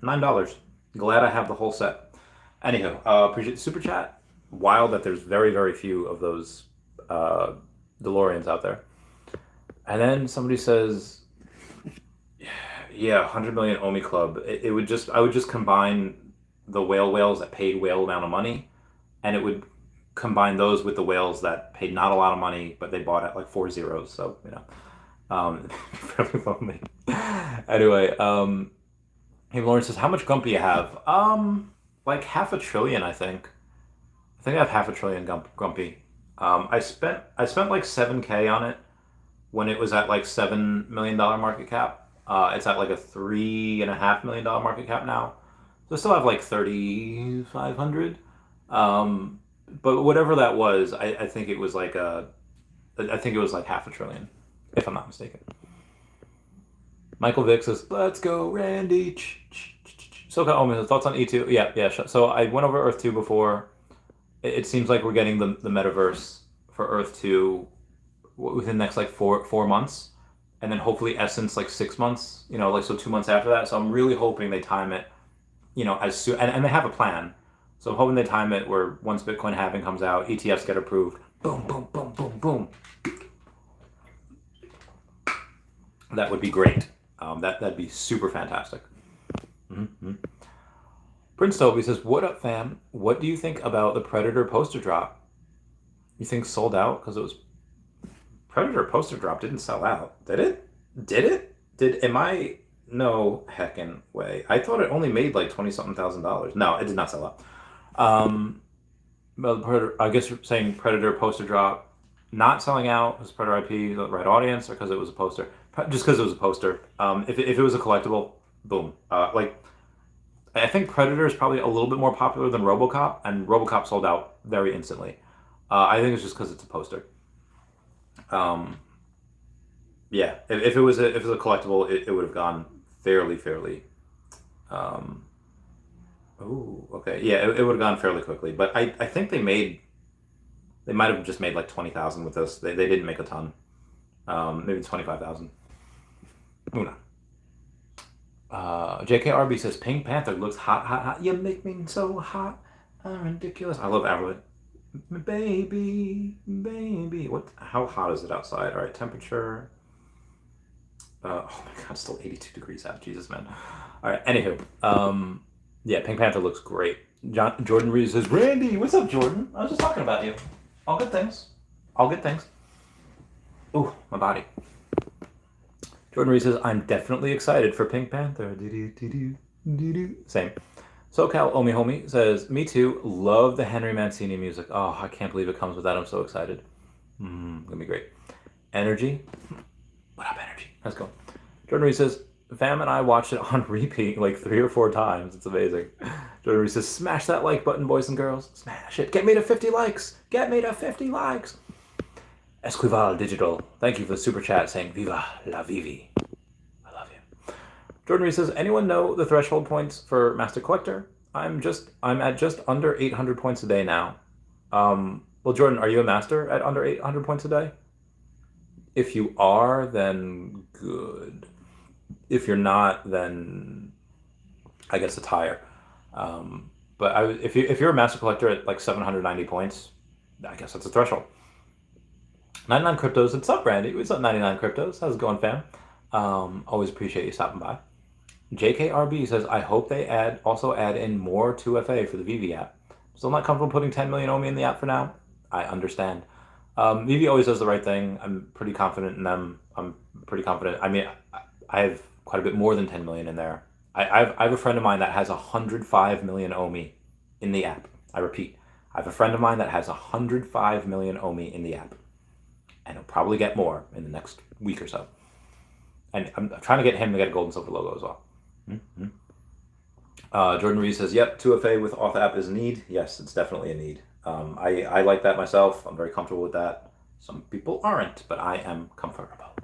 $9. Glad I have the whole set. Anywho, appreciate the super chat. Wild that there's very, very few of those DeLoreans out there. And then somebody says, yeah, 100 million OMI club. I would just combine the whales that paid whale amount of money, and it would combine those with the whales that paid not a lot of money, but they bought at like 4 zeros. So, fairly lonely. Anyway, hey, Lawrence says, how much Gump do you have? Like 500 billion, I think. I think I have 500 billion Grumpy. I spent like 7K on it when it was at like $7 million market cap. It's at like a $3.5 million market cap now. So I still have like 3,500. But whatever that was, I think it was like I think it was like half a trillion, if I'm not mistaken. Michael Vick says, "Let's go, Randy." So, OMI, thoughts on E2? Yeah, yeah. So I went over Earth 2 before. It seems like we're getting the metaverse for Earth 2 within the next like four months, and then hopefully Essence like 6 months. Like so 2 months after that. So I'm really hoping they time it, as soon and they have a plan. So I'm hoping they time it where once Bitcoin halving comes out, ETFs get approved. Boom, boom, boom, boom, boom. That would be great. That'd be super fantastic. Mm-hmm. Prince Toby says, "What up, fam? What do you think about the Predator poster drop? You think sold out because it was Predator poster drop didn't sell out, did it? Did it? Am I? No heckin' way. I thought it only made like 20 something $1,000. No, it did not sell out. Well, Predator, I guess you're saying Predator poster drop not selling out was Predator IP the right audience, or because it was a poster? Just because it was a poster. If it was a collectible, boom. I think Predator is probably a little bit more popular than RoboCop, and RoboCop sold out very instantly. I think it's just because it's a poster. Yeah, if it was a collectible, it would have gone fairly. Oh, okay. Yeah, it would have gone fairly quickly. But I think they might have just made like 20,000 with this. They didn't make a ton. Maybe 25,000. Who knows? JKRB says Pink Panther looks hot. You make me so hot. I'm ridiculous. I love Alfred. Baby. What? How hot is it outside? All right, temperature. Oh my god, still 82 degrees out. Jesus, man. All right. Anywho, yeah, Pink Panther looks great. Jordan Rhys says, "Randy, what's up, Jordan? I was just talking about you. All good things. Ooh, my body." Jordan Rhys says, "I'm definitely excited for Pink Panther." Same. SoCal Omi Homie says, "Me too. Love the Henry Mancini music. Oh, I can't believe it comes with that. I'm so excited. Gonna be great." Energy. What up, Energy? Let's go. Jordan Rhys says, "Fam and I watched it on repeat like 3 or 4 times. It's amazing." Jordan Rhys says, "Smash that like button, boys and girls. Smash it. Get me to 50 likes. Get me to 50 likes." Esquivel Digital, thank you for the super chat saying Viva la Vivi. I love you. Jordan Rhys says, "Anyone know the threshold points for Master Collector? I'm at just under 800 points a day now." Well, Jordan, are you a master at under 800 points a day? If you are, then good. If you're not, then I guess it's higher. But if you're a master collector at like 790 points, I guess that's a threshold. 99 Cryptos, what's up, Randy? What's up, 99 Cryptos? How's it going, fam? Always appreciate you stopping by. JKRB says, "I hope they also add in more 2FA for the Veve app. Still not comfortable putting 10 million OMI in the app for now. I understand. Veve always does the right thing. I'm pretty confident in them. I'm pretty confident. I mean, I have quite a bit more than 10 million in there. I have a friend of mine that has 105 million OMI in the app. I repeat, I have a friend of mine that has 105 million OMI in the app. And he'll probably get more in the next week or so. And I'm trying to get him to get a gold and silver logo as well." Jordan Reed says, "Yep, 2FA with auth app is a need." Yes, it's definitely a need. I like that myself. I'm very comfortable with that. Some people aren't, but I am comfortable.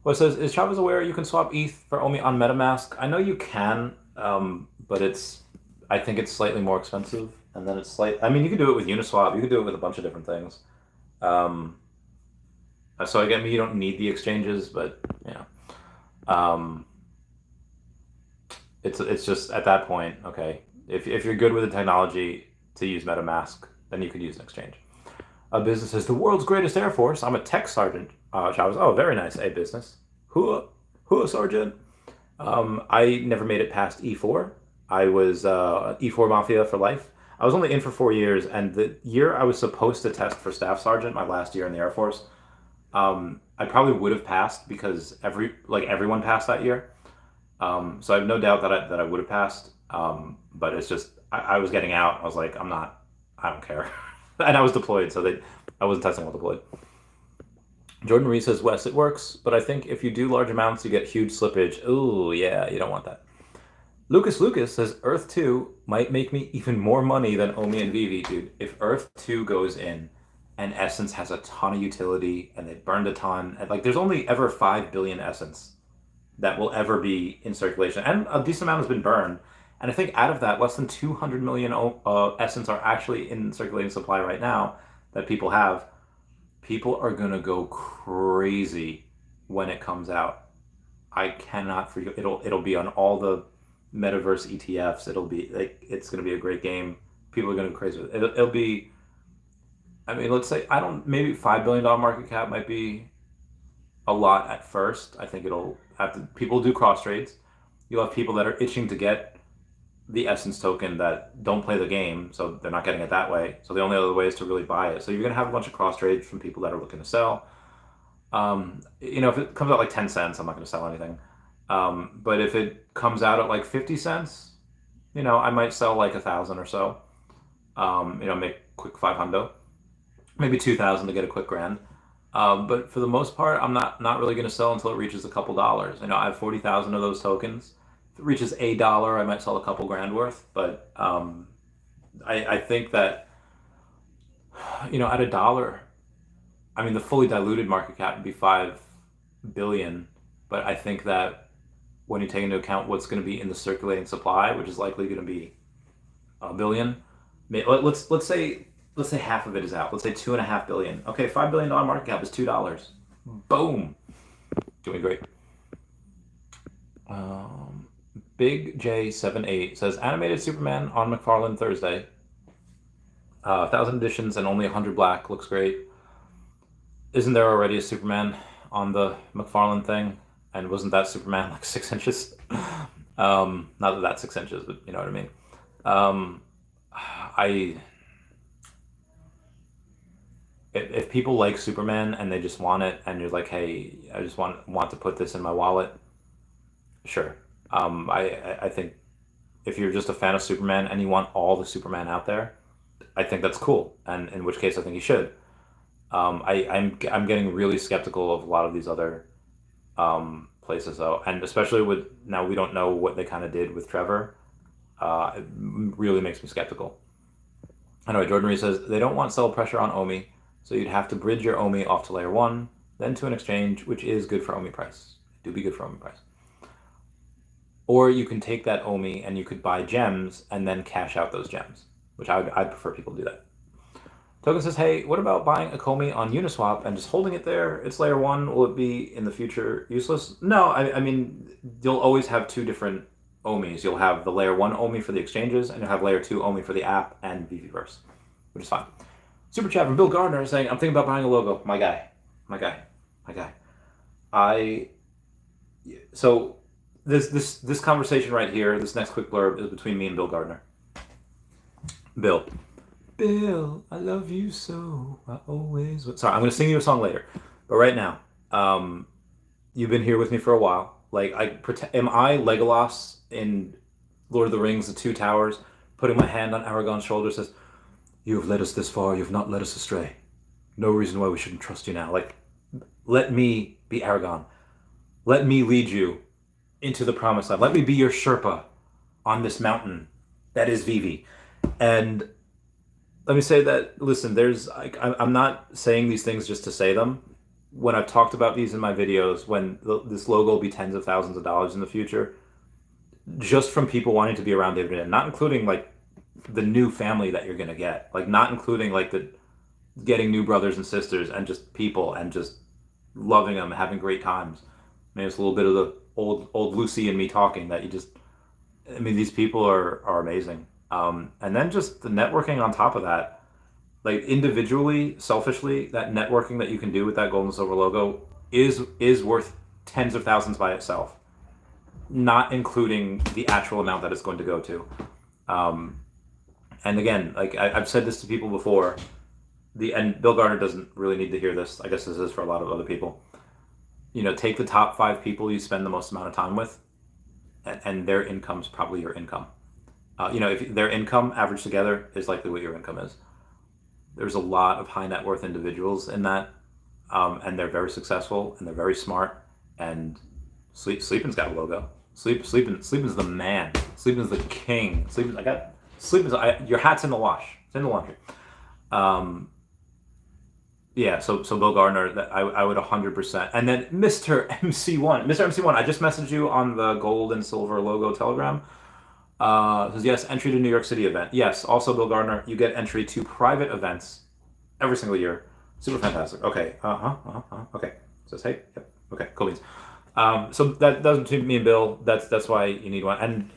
Well, it says, "Is Chavez aware you can swap ETH for OMI on MetaMask?" I know you can, but I think it's slightly more expensive. And then it's I mean, you can do it with Uniswap. You can do it with a bunch of different things. So again, you don't need the exchanges, but it's just at that point, okay. If you're good with the technology to use MetaMask, then you could use an exchange. A business says, "The world's greatest Air Force. I'm a tech sergeant." Chavez, oh, very nice. A business. Who sergeant? I never made it past E4. I was E4 Mafia for life. I was only in for 4 years, and the year I was supposed to test for Staff Sergeant, my last year in the Air Force, I probably would have passed because everyone passed that year. So I have no doubt that I would have passed. But it's just I was getting out. I was like, I don't care. and I was deployed, so I wasn't testing while deployed. Jordan Rhys says, Wes, it works, but I think if you do large amounts, you get huge slippage. Ooh, yeah, you don't want that. Lucas says, Earth 2 might make me even more money than OMI and Veve, dude. If Earth 2 goes in and Essence has a ton of utility and they burned a ton, and like there's only ever 5 billion Essence that will ever be in circulation, and a decent amount has been burned. And I think out of that, less than 200 million Essence are actually in circulating supply right now that people have. People are going to go crazy when it comes out. I cannot forget. It'll be on all the metaverse ETFs. It'll be like, it's going to be a great game. People are going to go crazy with it. It'll be, I mean, let's say, maybe $5 billion market cap might be a lot at first. I think it'll have to, people do cross trades. You'll have people that are itching to get the Essence token that don't play the game, so they're not getting it that way. So the only other way is to really buy it. So you're going to have a bunch of cross trades from people that are looking to sell. If it comes out like 10 cents, I'm not going to sell anything. But if it comes out at like 50 cents, I might sell like 1,000 or so. Make quick 500, maybe 2,000 to get a quick grand. But for the most part, I'm not really going to sell until it reaches a couple dollars. I have 40,000 of those tokens. If it reaches $1, I might sell a couple grand worth. But I think that at $1, I mean, the fully diluted market cap would be 5 billion. But I think that when you take into account what's going to be in the circulating supply, which is likely going to be a billion, let's say half of it is out. Let's say 2.5 billion. Okay, $5 billion market cap is $2. Boom. Doing great. Big J78 says, animated Superman on McFarlane Thursday. 1,000 editions and only 100 black. Looks great. Isn't there already a Superman on the McFarlane thing? And wasn't that Superman like 6 inches? Not that that's 6 inches, but you know what I mean. If people like Superman and they just want it, and you're like, hey, I just want to put this in my wallet, sure. I think if you're just a fan of Superman and you want all the Superman out there, I think that's cool, and in which case I think you should. I'm getting really skeptical of a lot of these other places though, and especially with now we don't know what they kind of did with Trevor. It really makes me skeptical. Anyway, Jordan Rhys says they don't want sell pressure on OMI, so you'd have to bridge your OMI off to layer 1, then to an exchange, which is good for OMI price. It do be good for OMI price. Or you can take that OMI and you could buy gems and then cash out those gems, which I'd prefer people do that. Token says, hey, what about buying Ecomi on Uniswap and just holding it there? It's layer 1. Will it be in the future useless? No, I mean, you'll always have two different OMIs. You'll have the layer 1 OMI for the exchanges, and you'll have layer 2 OMI for the app and Veveverse, which is fine. Super chat from Bill Gardner saying, I'm thinking about buying a logo. My guy. So this conversation right here, this next quick blurb is between me and Bill Gardner. Bill, I love you so. I always. Sorry, I'm going to sing you a song later, but right now, you've been here with me for a while. Like, am I Legolas in Lord of the Rings, The Two Towers, putting my hand on Aragorn's shoulder, says, "You have led us this far. You have not led us astray. No reason why we shouldn't trust you now." Like, let me be Aragorn. Let me lead you into the promised land. Let me be your Sherpa on this mountain that is Veve. And let me say that, listen, I'm not saying these things just to say them. When I've talked about these in my videos, when this logo will be tens of thousands of dollars in the future, just from people wanting to be around David, and not including like the new family that you're going to get, like not including like the getting new brothers and sisters and just people and just loving them, having great times. Maybe it's a little bit of the old Lucy and me talking that these people are amazing. And then just the networking on top of that, like individually, selfishly, that networking that you can do with that gold and silver logo is worth tens of thousands by itself, not including the actual amount that it's going to go to. And again, like I've said this to people before, and Bill Gardner doesn't really need to hear this. I guess this is for a lot of other people. Take the top 5 people you spend the most amount of time with, and their income's probably your income. If their income averaged together is likely what your income is. there's a lot of high net worth individuals in that, and they're very successful and they're very smart. And Sleeping's got a logo. Sleeping's the man. Sleeping's the king. Your hat's in the wash. It's in the laundry. Yeah, so Bill Gardner, that I would 100%. And then Mr. MC1, I just messaged you on the gold and silver logo Telegram. Says yes, entry to New York City event. Yes, also Bill Gardner, you get entry to private events every single year. Super fantastic. Okay. Okay. Says hey. Yep. Okay. Cool beans. So that doesn't between me and Bill. That's why you need one. And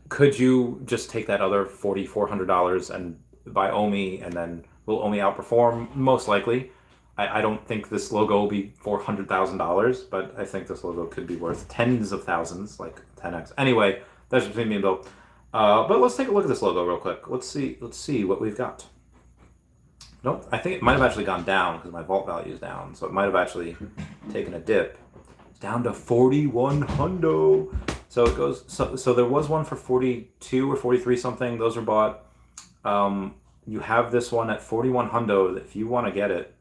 could you just take that other $4,400 and buy OMI, and then will OMI outperform? Most likely. I don't think this logo will be $400,000, but I think this logo could be worth tens of thousands, like 10x. Anyway, that's between me and Bill. But let's take a look at this logo real quick. Let's see what we've got. Nope, I think it might have actually gone down because my vault value is down, so it might have actually taken a dip. It's down to 4,100. So it goes. So there was one for 42 or 43 something. Those are bought. You have this one at 4,100. If you want to get it,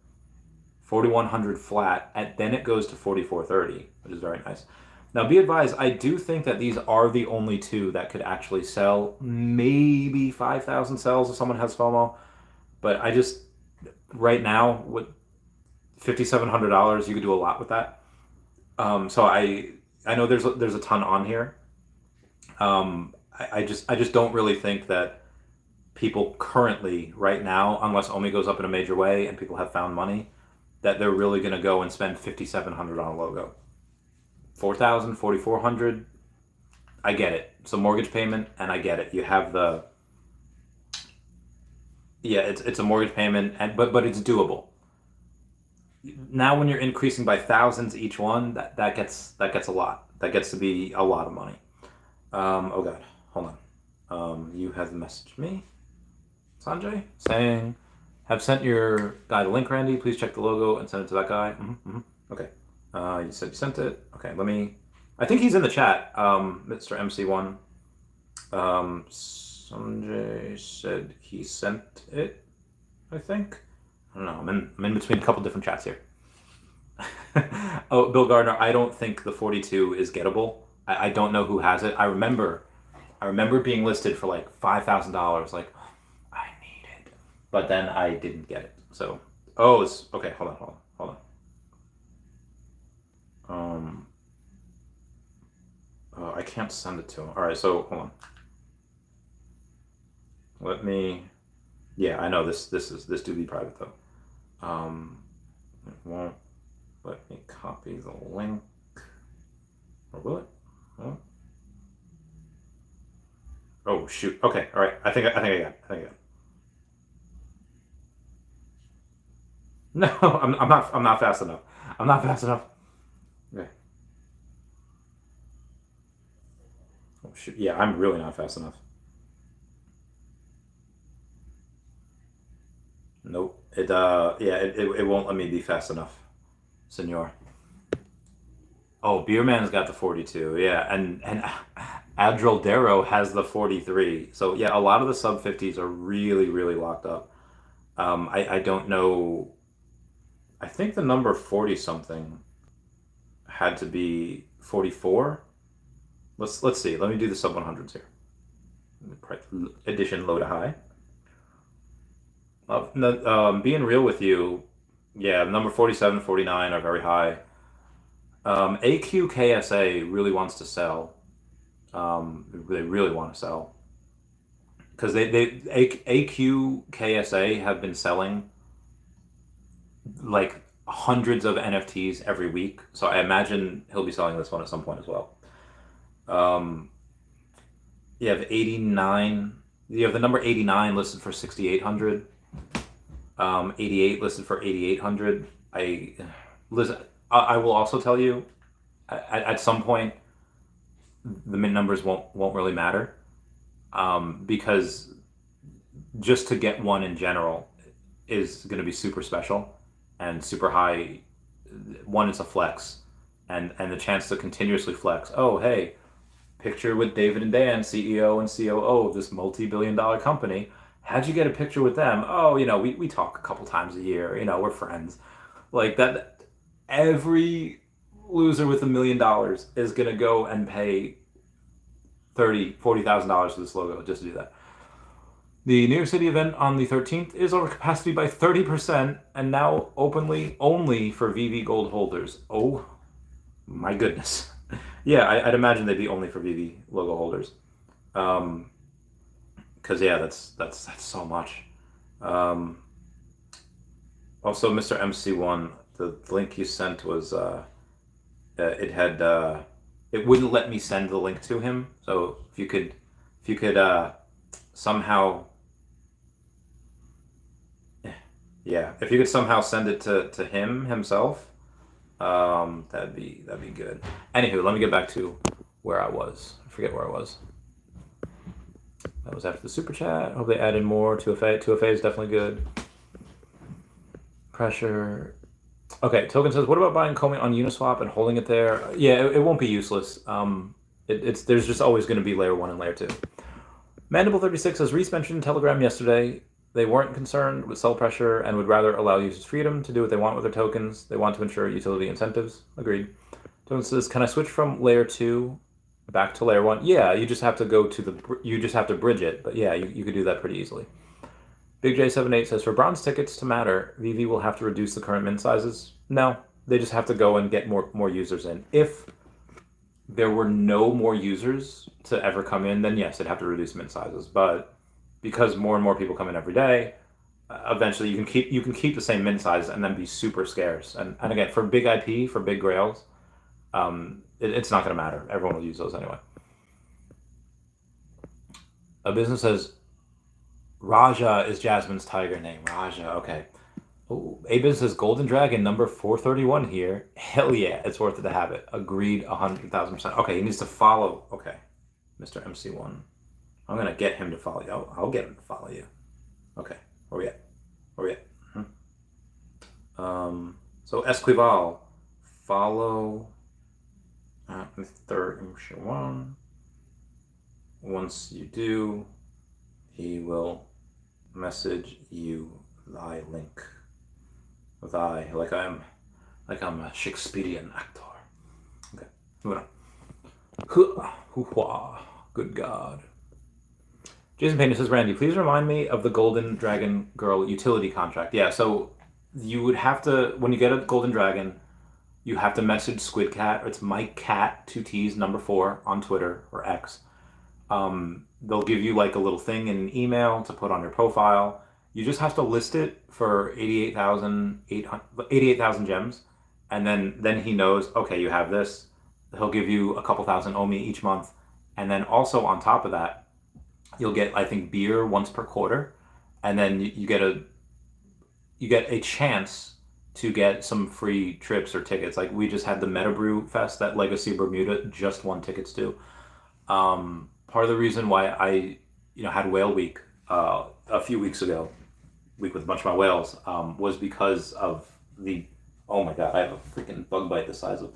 4,100 flat, and then it goes to 4,430, which is very nice. Now, be advised, I do think that these are the only two that could actually sell. Maybe 5,000 sells if someone has FOMO, but I just right now with $5,700, you could do a lot with that. So I know there's a ton on here. I just don't really think that people currently right now, unless OMI goes up in a major way and people have found money, that they're really going to go and spend $5,700 on a logo. 4,000, 4,400, I get it. It's a mortgage payment, and I get it. You have the, yeah, it's a mortgage payment, but it's doable. Now, when you're increasing by thousands each one, that gets a lot. That gets to be a lot of money. Oh God, hold on. You have messaged me, Sanjay, saying, have sent your guy the link, Randy. Please check the logo and send it to that guy. Okay. You said you sent it. Okay, I think he's in the chat, Mr. MC1. Sanjay said he sent it, I think. I don't know. I'm in between a couple different chats here. Oh, Bill Gardner, I don't think the 42 is gettable. I don't know who has it. I remember being listed for like $5,000. Like, I need it. But then I didn't get it. So, it's okay. Hold on. I can't send it to him. All right, so hold on. Let me. Yeah, I know this do be private though. It won't let me copy the link. Or will it? Oh. Oh shoot. Okay. All right. I think I got it. No, I'm not fast enough. Okay. Oh shoot. Yeah, I'm really not fast enough. Nope. It won't let me be fast enough, senor. Oh, Beerman's got the 42. Yeah, and Adroldero has the 43. So yeah, a lot of the sub 50s are really, really locked up. I don't know. I think the number 40 something had to be 44. Let's see. Let me do the sub 100s here. Edition low to high. Being real with you, yeah, number 47, 49 are very high. AQKSA really wants to sell. They really want to sell. Because AQKSA have been selling like hundreds of NFTs every week. So I imagine he'll be selling this one at some point as well. You have 89. You have the number 89 listed for 6,800. 88 listed for 8,800. I will also tell you, at some point, the mint numbers won't really matter, because just to get one in general is going to be super special and super high. One, it's a flex, and the chance to continuously flex. Oh, hey, picture with David and Dan, CEO and COO of this multi-billion-dollar company. how'd you get a picture with them? Oh, we talk a couple times a year. We're friends. Like that. Every loser with $1 million is gonna go and pay $40,000 for this logo just to do that. The New York City event on the 13th is over capacity by 30% and now openly only for Veve Gold holders. Oh my goodness. Yeah, I'd imagine they'd be only for Veve logo holders. Because yeah, that's so much. Also, Mr. MC1, the link you sent was it wouldn't let me send the link to him. So if you could somehow, yeah, if you could somehow send it to him himself, that'd be good. Anywho, let me get back to where I was. I forget where I was. That was after the super chat. Hope they added more. 2FA. 2FA is definitely good. Pressure. Okay, Token says, what about buying Ecomi on Uniswap and holding it there? Yeah, it won't be useless. There's just always going to be layer 1 and layer 2. Mandible36 says, Rhys mentioned in Telegram yesterday they weren't concerned with sell pressure and would rather allow users freedom to do what they want with their tokens. They want to ensure utility incentives. Agreed. Token says, can I switch from layer 2 back to layer 1? Yeah, you just have to you just have to bridge it. But yeah, you could do that pretty easily. Big J78 says, for bronze tickets to matter, Veve will have to reduce the current mint sizes. No, they just have to go and get more users in. If there were no more users to ever come in, then yes, they'd have to reduce mint sizes. But because more and more people come in every day, eventually you can keep the same mint size and then be super scarce. And again, for big IP, for big grails, it's not going to matter. Everyone will use those anyway. A business says, Raja is Jasmine's tiger name. Raja, okay. Oh, A-Biz says Golden Dragon number 431 here. Hell yeah, it's worth it to have it. Agreed 100,000%. Okay, he needs to follow. Okay, Mr. MC1. I'm going to get him to follow you. I'll get him to follow you. Okay, where we at? Where we at? So Esquivel, follow Mr. MC1. Once you do, he will message you thy link. Thy, like I'm a Shakespearean actor. Okay, moving on. Good God. Jason Payne says, Randy, please remind me of the Golden Dragon Girl utility contract. Yeah, so you would have to, when you get a Golden Dragon, you have to message Squid Cat, or it's Mike Cat, 2 T's, number 4 on Twitter or X. They'll give you like a little thing in an email to put on your profile. You just have to list it for 88,000 gems, and then he knows, okay, you have this. He'll give you a couple thousand OMI each month, and then also on top of that, you'll get, I think, beer once per quarter, and then you get a chance to get some free trips or tickets. Like we just had the Metabrew Fest that Legacy Bermuda just won tickets to. Part of the reason why I, had Whale Week a few weeks ago, week with a bunch of my whales, was because of the, oh my God, I have a freaking bug bite the size of,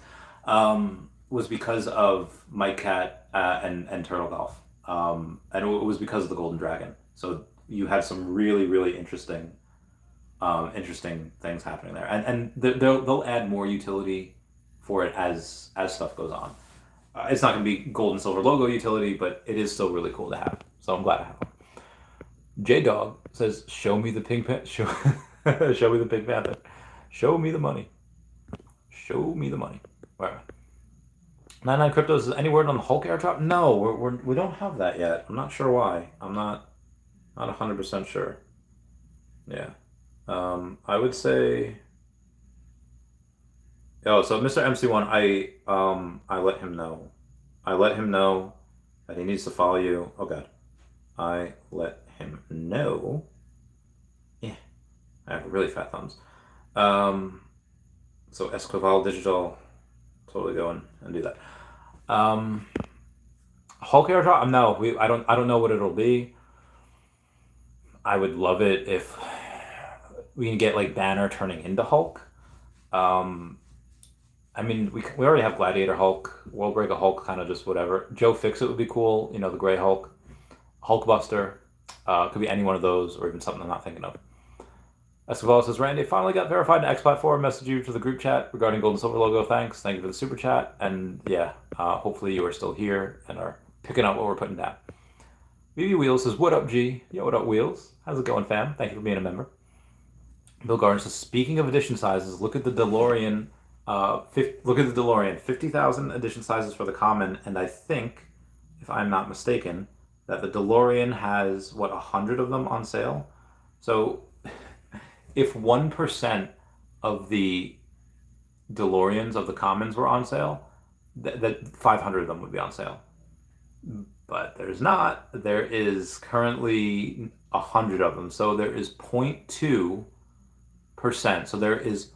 was because of Mike Cat and Turtle Golf. And it was because of the Golden Dragon. So you had some really, really interesting things happening there. And they'll add more utility for it as stuff goes on. It's not going to be gold and silver logo utility, but it is still really cool to have. So I'm glad to have it. J-Dog says, show me the Pink Panther. Show me the Pink Panther. Show me the money. Show me the money. Where? 99 Crypto says, any word on the Hulk airdrop? No, we don't have that yet. I'm not sure why. I'm not 100% sure. Yeah. I would say... Oh, so Mr. MC1, I let him know. I let him know that he needs to follow you. Oh God. I let him know. Yeah. I have really fat thumbs. So Esquivel Digital, totally go and do that. Hulk airdrop? No, I don't know what it'll be. I would love it if we can get like Banner turning into Hulk. I mean, we already have Gladiator Hulk, Worldbreaker Hulk, kind of just whatever. Joe Fixit would be cool, the Gray Hulk, Hulkbuster. Could be any one of those, or even something I'm not thinking of. Escobar says, Randy, finally got verified in X platform. Message you to the group chat regarding gold and silver logo. Thanks. Thank you for the super chat. And yeah, hopefully you are still here and are picking up what we're putting down. BB Wheels says, what up, G? Yo, what up, Wheels? How's it going, fam? Thank you for being a member. Bill Gardner says, speaking of edition sizes, look at the DeLorean. Look at the DeLorean. 50,000 edition sizes for the common, and I think, if I'm not mistaken, that the DeLorean has, 100 of them on sale? So if 1% of the DeLoreans of the commons were on sale, that 500 of them would be on sale. But there's not. There is currently 100 of them. So there is 0.2%. So there is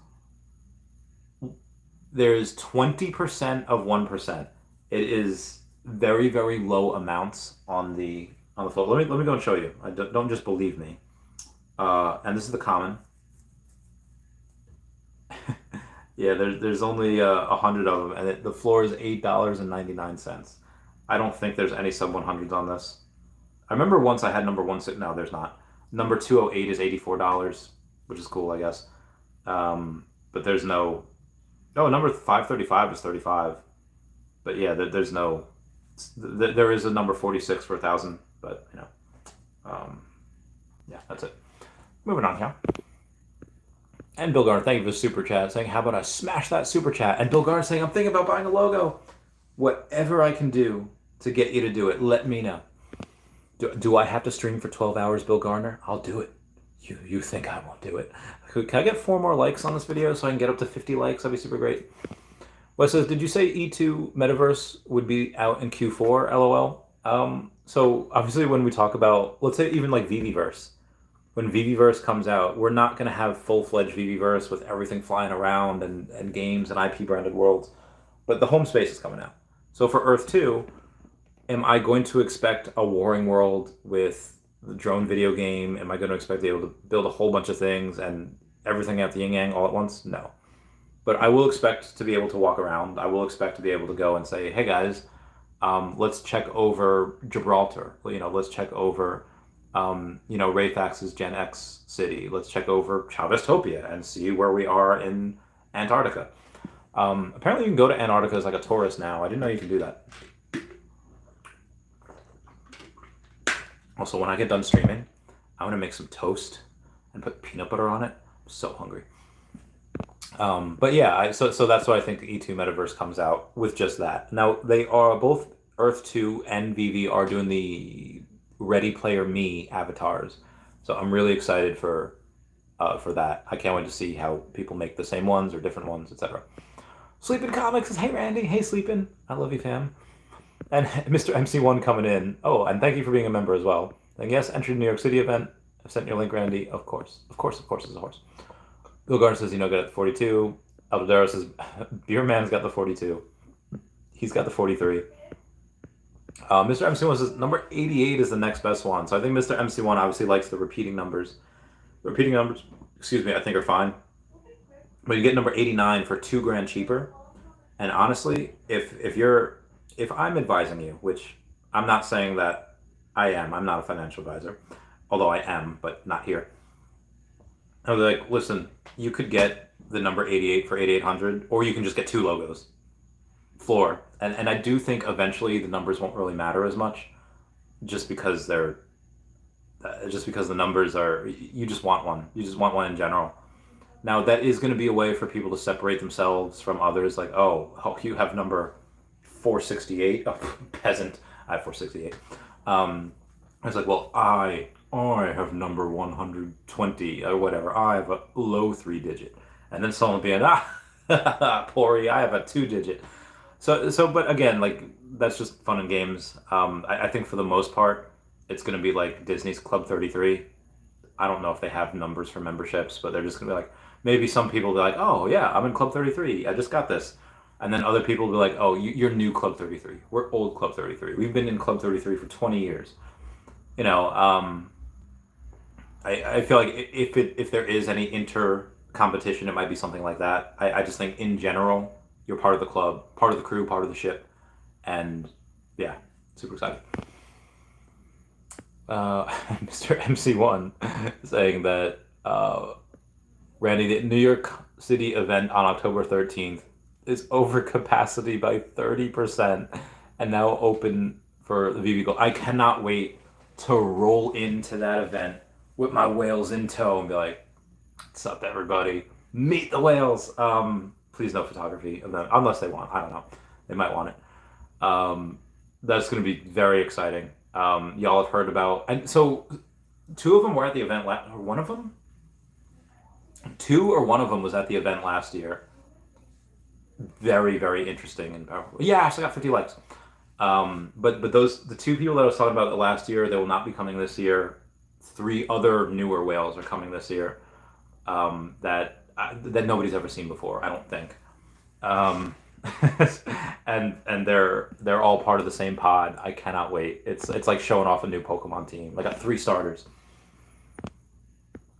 20% of 1%. It is very, very low amounts on the floor. Let me go and show you. Don't just believe me. And this is the common. Yeah, there's only 100 of them, and the floor is $8.99. I don't think there's any sub 100s on this. I remember once I had number 160. No, there's not. Number 208 is $84, which is cool, I guess. But there's no. Oh, number 535 is $35. But yeah, there's no. There is a number 46 for 1,000, but you know, yeah, that's it. Moving on here. And Bill Gardner, thank you for the super chat, saying, how about I smash that super chat? And Bill Gardner saying, I'm thinking about buying a logo. Whatever I can do to get you to do it, let me know. Do I have to stream for 12 hours, Bill Gardner? I'll do it. You think I won't do it? Can I get 4 more likes on this video so I can get up to 50 likes? That'd be super great. Wes says, did you say E2 Metaverse would be out in Q4? LOL. So obviously when we talk about, let's say even like Veveverse, when Veveverse comes out, we're not going to have full-fledged Veveverse with everything flying around and games and IP branded worlds, but the home space is coming out. So for Earth 2, am I going to expect a warring world with the drone video game? Am I going to expect to be able to build a whole bunch of things and everything at the yin-yang all at once? No. But I will expect to be able to walk around. I will expect to be able to go and say, hey guys, let's check over Gibraltar. Let's check over, Rayfax's Gen X city. Let's check over Chaveztopia and see where we are in Antarctica. Apparently you can go to Antarctica as like a tourist now. I didn't know you could do that. Also, when I get done streaming, I want to make some toast and put peanut butter on it. I'm so hungry. But yeah, so that's why I think the E2 Metaverse comes out with just that. Now, they are both Earth 2 and Veve are doing the Ready Player Me avatars. So I'm really excited for that. I can't wait to see how people make the same ones or different ones, etc. Sleepin' Comics says, hey Randy, hey Sleepin', I love you fam. And Mr. MC1 coming in. Oh, and thank you for being a member as well. And yes, enter the New York City event. I've sent your link, Randy. Of course, it's a horse. Bill Gardner says, got it 42. Aldadero says, Beer Man's got the 42. He's got the 43. Mr. MC1 says, number 88 is the next best one. So I think Mr. MC1 obviously likes the repeating numbers. The repeating numbers, I think are fine. But you get number 89 for $2,000 cheaper. And honestly, if I'm advising you, which I'm not saying that I am, I'm not a financial advisor, although I am, but not here. I was like, listen, you could get the number 88 for 8,800, or you can just get 2 logos. Floor. And I do think eventually the numbers won't really matter as much, just because the numbers are, you just want one. You just want one in general. Now, that is going to be a way for people to separate themselves from others, like, oh, you have number 468. Oh, peasant. I have 468. I was like, well, I have number 120 or whatever. I have a low 3-digit. And then someone being, Pori, I have a 2-digit. So, but again, like, that's just fun and games. I think for the most part, it's going to be like Disney's Club 33. I don't know if they have numbers for memberships, but they're just going to be like, maybe some people will be like, oh yeah, I'm in Club 33. I just got this. And then other people will be like, oh, you're new Club 33. We're old Club 33. We've been in Club 33 for 20 years. I feel like if there is any inter-competition, it might be something like that. I just think in general, you're part of the club, part of the crew, part of the ship. And yeah, super excited. Mr. MC1 saying that Randy, the New York City event on October 13th is over capacity by 30% and now open for the Veve Gold. I cannot wait to roll into that event with my whales in tow and be like, what's up, everybody? Meet the whales. Please no photography of them, unless they want. I don't know. They might want it. That's going to be very exciting. Y'all have heard about, and so two of them were at the event. Or one of them, two or one of them was at the event last year. Very, very interesting and powerful. Yeah, I actually got 50 likes. But the two people that I was talking about last year, they will not be coming this year. Three other newer whales are coming this year. That nobody's ever seen before, I don't think. And they're all part of the same pod. I cannot wait. It's like showing off a new Pokemon team. I got three starters.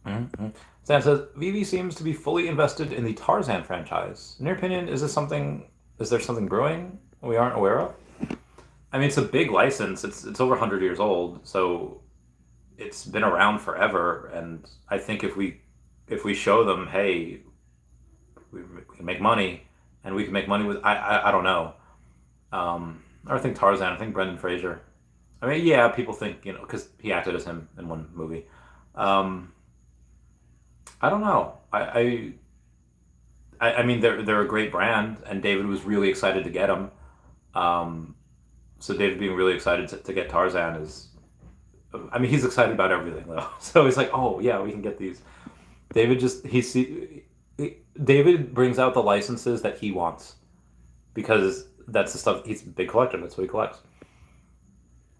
Mm-hmm. Sam says Veve seems to be fully invested in the Tarzan franchise. In your opinion, is there something brewing we aren't aware of? I mean, it's a big license. It's over 100 years old, so it's been around forever. And I think if we show them, hey, we can make money, and we can make money with I don't know. I think Tarzan. I think Brendan Fraser. I mean, yeah, people think because he acted as him in one movie. I don't know. I mean they're a great brand, and David was really excited to get them. So David being really excited to get Tarzan is, I mean, he's excited about everything though. So he's like, oh yeah, we can get these. David brings out the licenses that he wants because that's the stuff. He's a big collector. That's what he collects.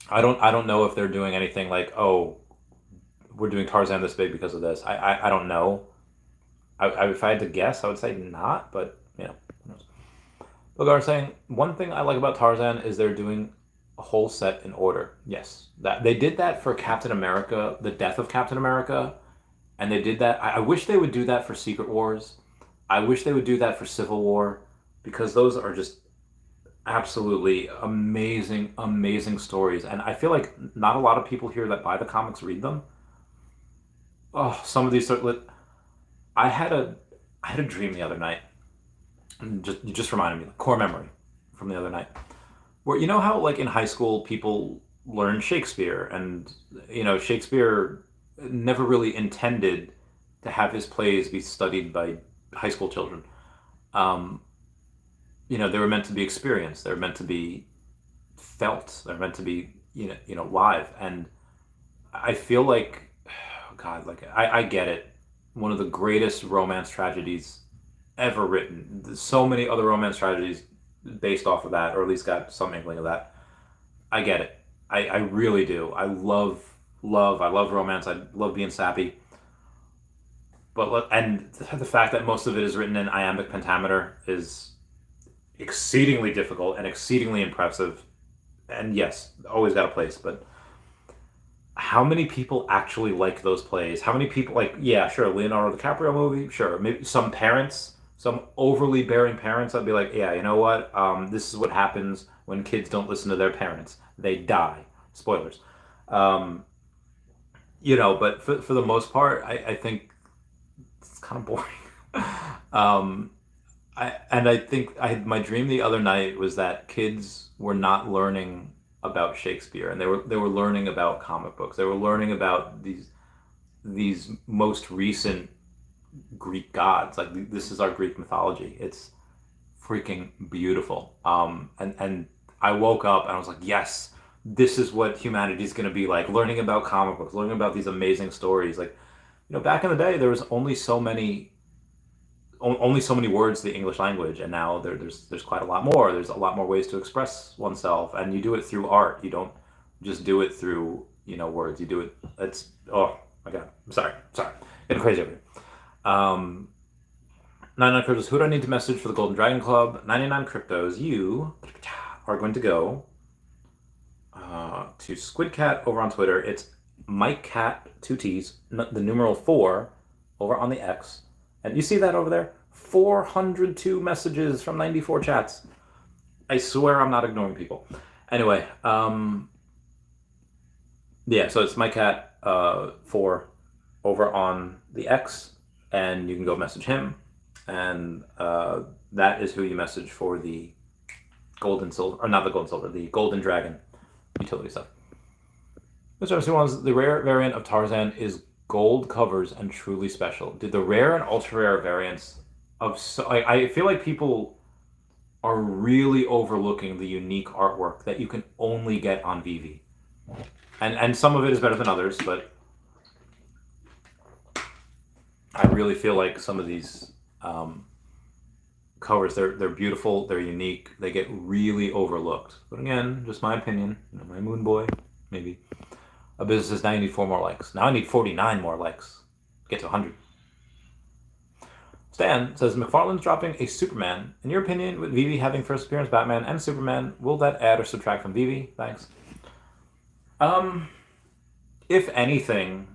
I don't know if they're doing anything like, oh, we're doing Tarzan this big because of this. I don't know. If I had to guess, I would say not, but who knows. Logar saying, one thing I like about Tarzan is they're doing a whole set in order. Yes, that they did that for Captain America, the death of Captain America, and they did that. I wish they would do that for Secret Wars. I wish they would do that for Civil War, because those are just absolutely amazing, amazing stories. And I feel like not a lot of people here that buy the comics read them. Oh, some of these I had a dream the other night. And you just reminded me, like, core memory from the other night, where you know how like in high school people learn Shakespeare, and Shakespeare never really intended to have his plays be studied by high school children. They were meant to be experienced. They were meant to be felt. They're meant to be live. And I feel like, oh God, like I get it. One of the greatest romance tragedies ever written. There's so many other romance tragedies based off of that, or at least got some inkling of that. I get it. I really do. I love romance. I love being sappy. And the fact that most of it is written in iambic pentameter is exceedingly difficult and exceedingly impressive. And yes, always got a place, but how many people actually like those plays? How many people yeah, sure, Leonardo DiCaprio movie, sure. Maybe some parents, some overly bearing parents, I'd be like, yeah, you know what? This is what happens when kids don't listen to their parents. They die. Spoilers. But for the most part, I think it's kind of boring. I think my dream the other night was that kids were not learning about Shakespeare, and they were learning about comic books. They were learning about these most recent Greek gods. Like, this is our Greek mythology. It's freaking beautiful. And I woke up and I was like, yes, this is what humanity is going to be like. Learning about comic books, learning about these amazing stories. Like, back in the day, there was only so many words to the English language, and now there's quite a lot more. There's a lot more ways to express oneself, and you do it through art. You don't just do it through words. You do it. It's oh my God. I'm sorry. Getting crazy over here. 99 cryptos. Who do I need to message for the Golden Dragon Club? 99 cryptos. You are going to go to Squidcat over on Twitter. It's Mike Cat 2 T's, the numeral 4 over on the X. And you see that over there? 402 messages from 94 chats. I swear I'm not ignoring people. Anyway, Yeah, so it's my cat 4 over on the X, and you can go message him, and that is who you message for the gold and silver, or not the gold and silver, the golden dragon utility stuff. Mr. MC1's the rare variant of Tarzan is gold covers and truly special. Did the rare and ultra rare variants of I feel like people are really overlooking the unique artwork that you can only get on Veve. And some of it is better than others, but I really feel like some of these covers, they're beautiful, they're unique, they get really overlooked. But again, just my opinion, my moon boy, maybe. A business says now you need 4 more likes. Now I need 49 more likes. Get to 100. Stan says McFarlane's dropping a Superman. In your opinion, with Veve having first appearance Batman and Superman, will that add or subtract from Veve? Thanks. If anything,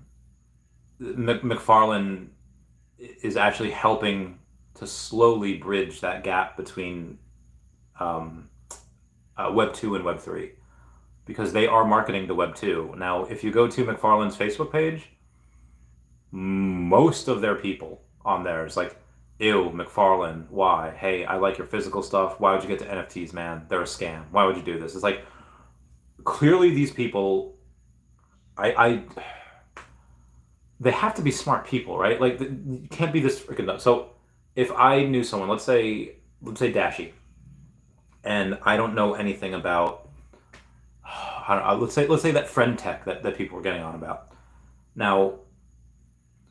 McFarlane is actually helping to slowly bridge that gap between Web 2 and Web 3, because they are marketing the Web 2. Now, if you go to McFarlane's Facebook page, most of their people on there is like, ew, McFarlane, why? Hey, I like your physical stuff. Why would you get to NFTs, man? They're a scam. Why would you do this? It's like, clearly these people, they have to be smart people, right? Like, you can't be this freaking dumb. So if I knew someone, let's say Dashie, and I don't know anything about, I don't know, let's say that friend tech that people were getting on about. Now,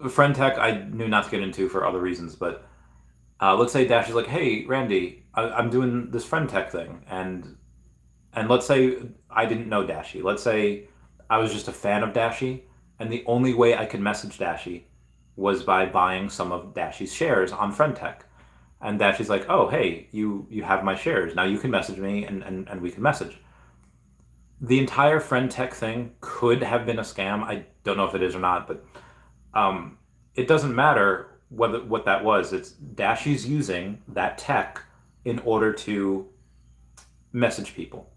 friend tech I knew not to get into for other reasons, but let's say Dashie's like, hey, Randy, I'm doing this friend tech thing, and let's say I didn't know Dashie. Let's say I was just a fan of Dashie, and the only way I could message Dashie was by buying some of Dashie's shares on friend tech. And Dashie's like, oh, hey, you have my shares. Now you can message me, and we can message. The entire friend tech thing could have been a scam. I don't know if it is or not, but it doesn't matter what that was. It's Dashie's using that tech in order to message people.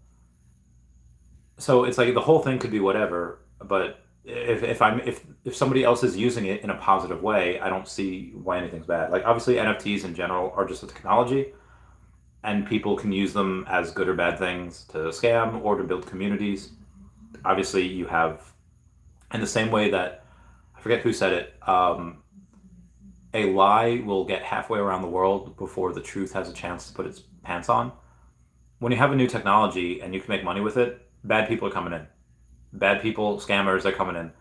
So it's like the whole thing could be whatever, but if somebody else is using it in a positive way, I don't see why anything's bad. Like, obviously NFTs in general are just a technology, and people can use them as good or bad things to scam or to build communities. Obviously you have, in the same way that, I forget who said it, a lie will get halfway around the world before the truth has a chance to put its pants on. When you have a new technology and you can make money with it, bad people are coming in. Bad people, scammers, are coming in.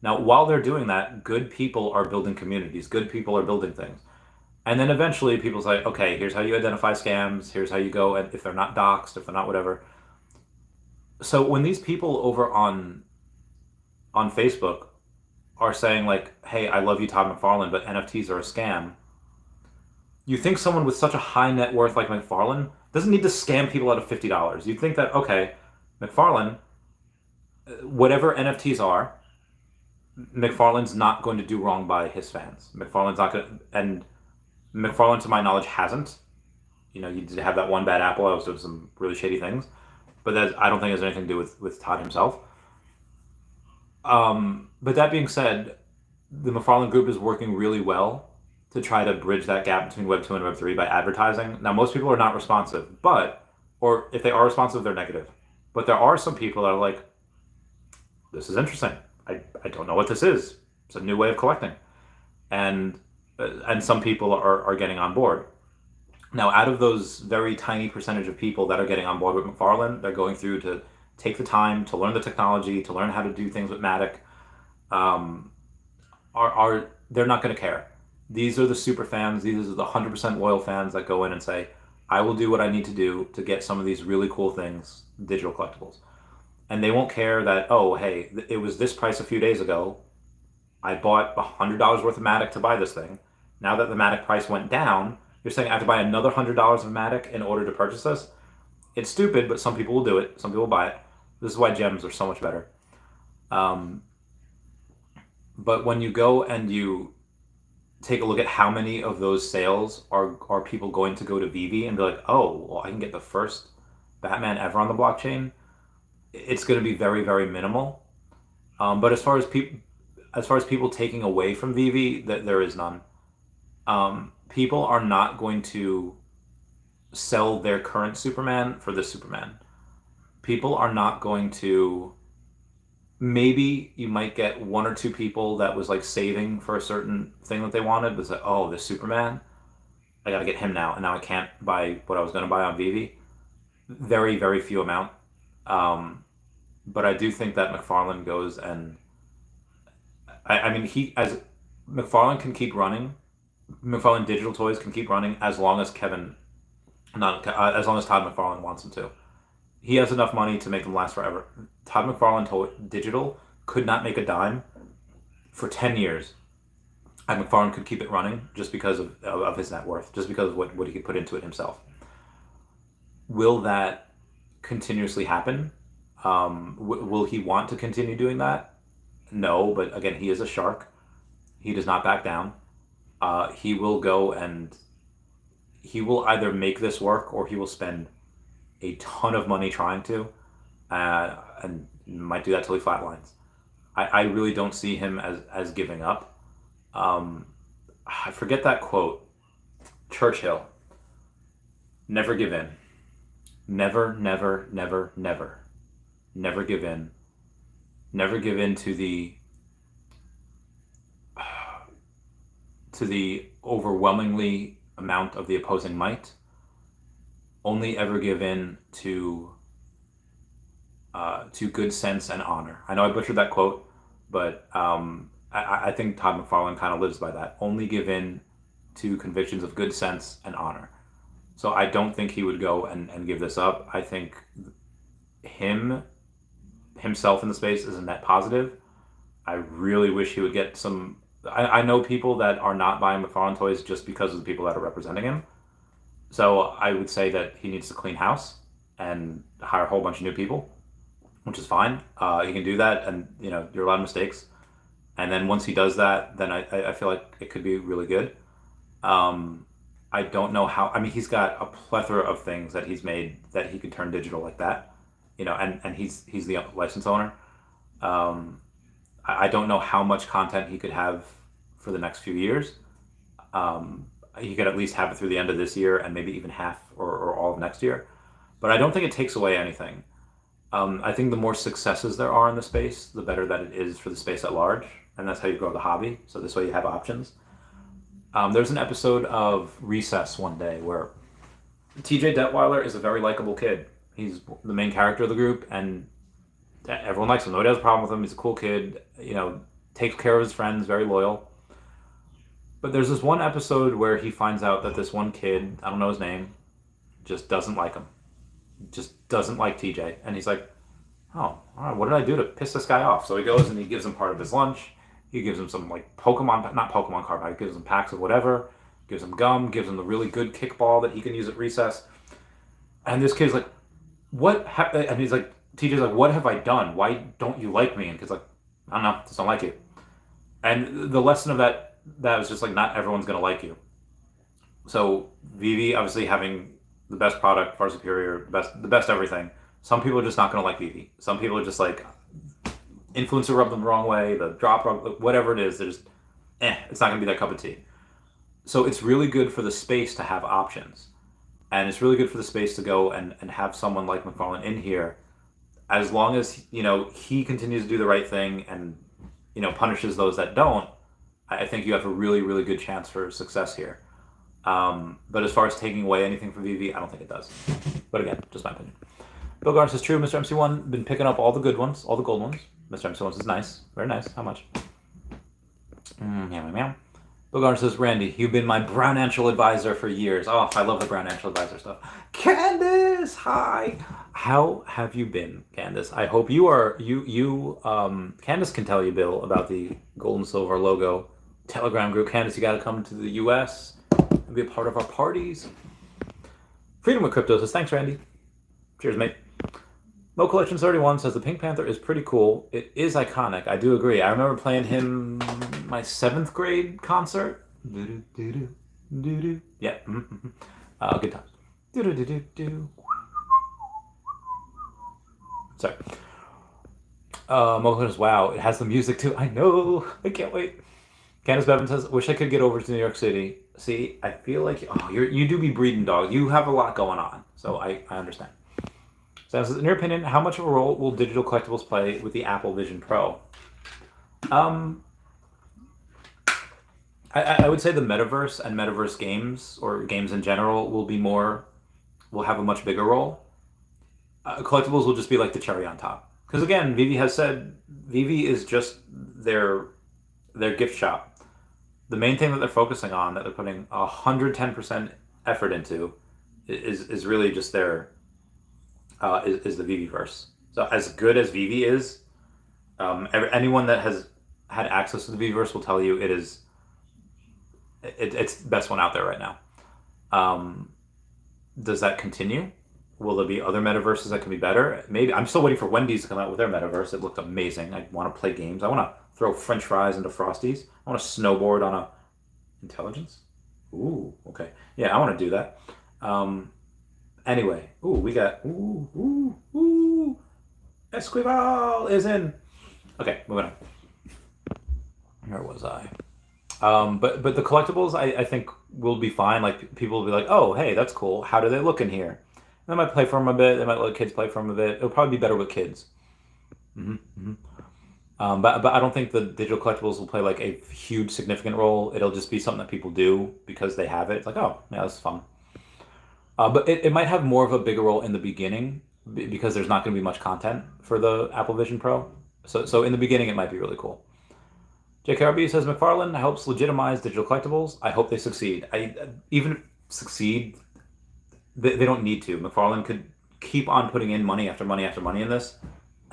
Now, while they're doing that, good people are building communities. Good people are building things. And then eventually people say, okay, here's how you identify scams. Here's how you go, and if they're not doxxed, if they're not whatever. So when these people over on Facebook are saying like, hey, I love you, Todd McFarlane, but NFTs are a scam, you think someone with such a high net worth like McFarlane doesn't need to scam people out of $50. You'd think that, okay, McFarlane, whatever NFTs are, McFarlane's not going to do wrong by his fans. McFarlane's not going to, and McFarlane, to my knowledge, hasn't. You did have that one bad apple. I was doing some really shady things, but that I don't think has anything to do with Todd himself. But that being said, the McFarlane Group is working really well to try to bridge that gap between Web 2 and Web 3 by advertising. Now, most people are not responsive, or if they are responsive, they're negative. But there are some people that are like, this is interesting. I don't know what this is. It's a new way of collecting. And some people are getting on board. Now, out of those very tiny percentage of people that are getting on board with McFarlane, they're going through to take the time to learn the technology, to learn how to do things with Matic. They're not going to care. These are the super fans. These are the 100% loyal fans that go in and say, I will do what I need to do to get some of these really cool things, digital collectibles. And they won't care that, oh, hey, it was this price a few days ago. I bought $100 worth of Matic to buy this thing. Now that the Matic price went down, you're saying I have to buy another $100 of Matic in order to purchase this? It's stupid, but some people will do it. Some people will buy it. This is why gems are so much better. But when you go and you take a look at how many of those sales are people going to go to Veve and be like, oh, well, I can get the first Batman ever on the blockchain, it's going to be very, very minimal. But as far as people taking away from Veve, there is none. People are not going to sell their current Superman for this Superman. People are not going to. Maybe you might get one or two people that was like saving for a certain thing that they wanted. Was like, oh, this Superman, I got to get him now, and now I can't buy what I was going to buy on Veve. Very, very few amount. But I do think that McFarlane goes and I mean he as McFarlane can keep running. McFarlane Digital Toys can keep running as long as as long as Todd McFarlane wants him to. He has enough money to make them last forever. Todd McFarlane Digital could not make a dime for 10 years. And McFarlane could keep it running just because of his net worth, just because of what he could put into it himself. Will that continuously happen? Will he want to continue doing that? No, but again, he is a shark. He does not back down. He will go and he will either make this work or he will spend a ton of money trying to, and might do that till he flatlines. I really don't see him as giving up. I forget that quote. Churchill. Never give in. Never, never, never, never. Never give in. Never give in to the overwhelmingly amount of the opposing might. Only ever give in to good sense and honor. I know I butchered that quote, but I think Todd McFarlane kind of lives by that. Only give in to convictions of good sense and honor. So I don't think he would go and give this up. I think himself in the space is a net positive. I really wish he would get some. I know people that are not buying McFarlane toys just because of the people that are representing him. So I would say that he needs to clean house and hire a whole bunch of new people, which is fine. He can do that, and there are a lot of mistakes. And then once he does that, then I feel like it could be really good. I don't know how. I mean, he's got a plethora of things that he's made that he could turn digital like that. And he's the license owner. I don't know how much content he could have for the next few years. He could at least have it through the end of this year and maybe even half or all of next year. But I don't think it takes away anything. I think the more successes there are in the space, the better that it is for the space at large. And that's how you grow the hobby. So this way you have options. There's an episode of Recess one day where TJ Detweiler is a very likable kid. He's the main character of the group, and everyone likes him. Nobody has a problem with him. He's a cool kid. Takes care of his friends, very loyal. But there's this one episode where he finds out that this one kid, I don't know his name, just doesn't like him. Just doesn't like TJ. And he's like, oh, all right, what did I do to piss this guy off? So he goes and he gives him part of his lunch. He gives him some not Pokemon card, but he gives him packs of whatever, gives him gum, gives him the really good kickball that he can use at recess. And this kid's like, and he's like, TJ's like, what have I done? Why don't you like me? And kid's like, I don't know, just don't like you. And the lesson of that was just like, not everyone's going to like you. So Veve, obviously having the best product, far superior, the best everything. Some people are just not going to like Veve. Some people are just like, influencer rubbed them the wrong way, the drop, whatever it is, they're just, it's not going to be their cup of tea. So it's really good for the space to have options. And it's really good for the space to go and have someone like McFarlane in here, as long as, he continues to do the right thing and, punishes those that don't. I think you have a really, really good chance for success here. But as far as taking away anything from Veve, I don't think it does. But again, just my opinion. Bill Garner says, true, Mr. MC1, been picking up all the good ones, all the gold ones. Mr. MC1 says, nice, very nice. How much? Meow. Bill Garner says, Randy, you've been my brownantial advisor for years. Oh, I love the brownantial advisor stuff. Candace, hi. How have you been, Candace? I hope you are, Candace can tell you, Bill, about the gold and silver logo Telegram group. Candace, you got to come to the U.S. and be a part of our parties. Freedom with Crypto says, thanks, Randy. Cheers, mate. Mo Collection 31 says, the Pink Panther is pretty cool. It is iconic. I do agree. I remember playing him my 7th grade concert. Yeah. Good times. Sorry. Mocha says, wow, it has the music too. I know. I can't wait. Candace Bevan says, wish I could get over to New York City. See, I feel like, oh, you do be breeding dog. You have a lot going on. So I understand. So in your opinion, how much of a role will digital collectibles play with the Apple Vision Pro? Um, I would say the metaverse and metaverse games or games in general will have a much bigger role. Collectibles will just be like the cherry on top. Because again, Veve has said Veve is just their gift shop. The main thing that they're focusing on, that they're putting 110% effort into, is really just is the Veveverse. So as good as Veve is, anyone that has had access to the Veveverse will tell you it's the best one out there right now. Does that continue? Will there be other metaverses that can be better? Maybe. I'm still waiting for Wendy's to come out with their metaverse. It looked amazing. I want to play games. I want to throw French fries into Frosties. I want to snowboard on a intelligence. Ooh, okay. Yeah, I want to do that. Anyway, we got Esquivel is in. Okay, moving on. Where was I? But the collectibles, I think will be fine. Like people will be like, oh, hey, that's cool. How do they look in here? They might play for them a bit. They might let kids play for them a bit. It'll probably be better with kids. Mm-hmm, mm-hmm. But I don't think the digital collectibles will play like a huge significant role. It'll just be something that people do because they have it. It's like, oh, yeah, that's fun. But it might have more of a bigger role in the beginning because there's not going to be much content for the Apple Vision Pro. So in the beginning, it might be really cool. JKRB says McFarlane helps legitimize digital collectibles. I hope they succeed. Even succeed, they don't need to. McFarlane could keep on putting in money after money after money in this,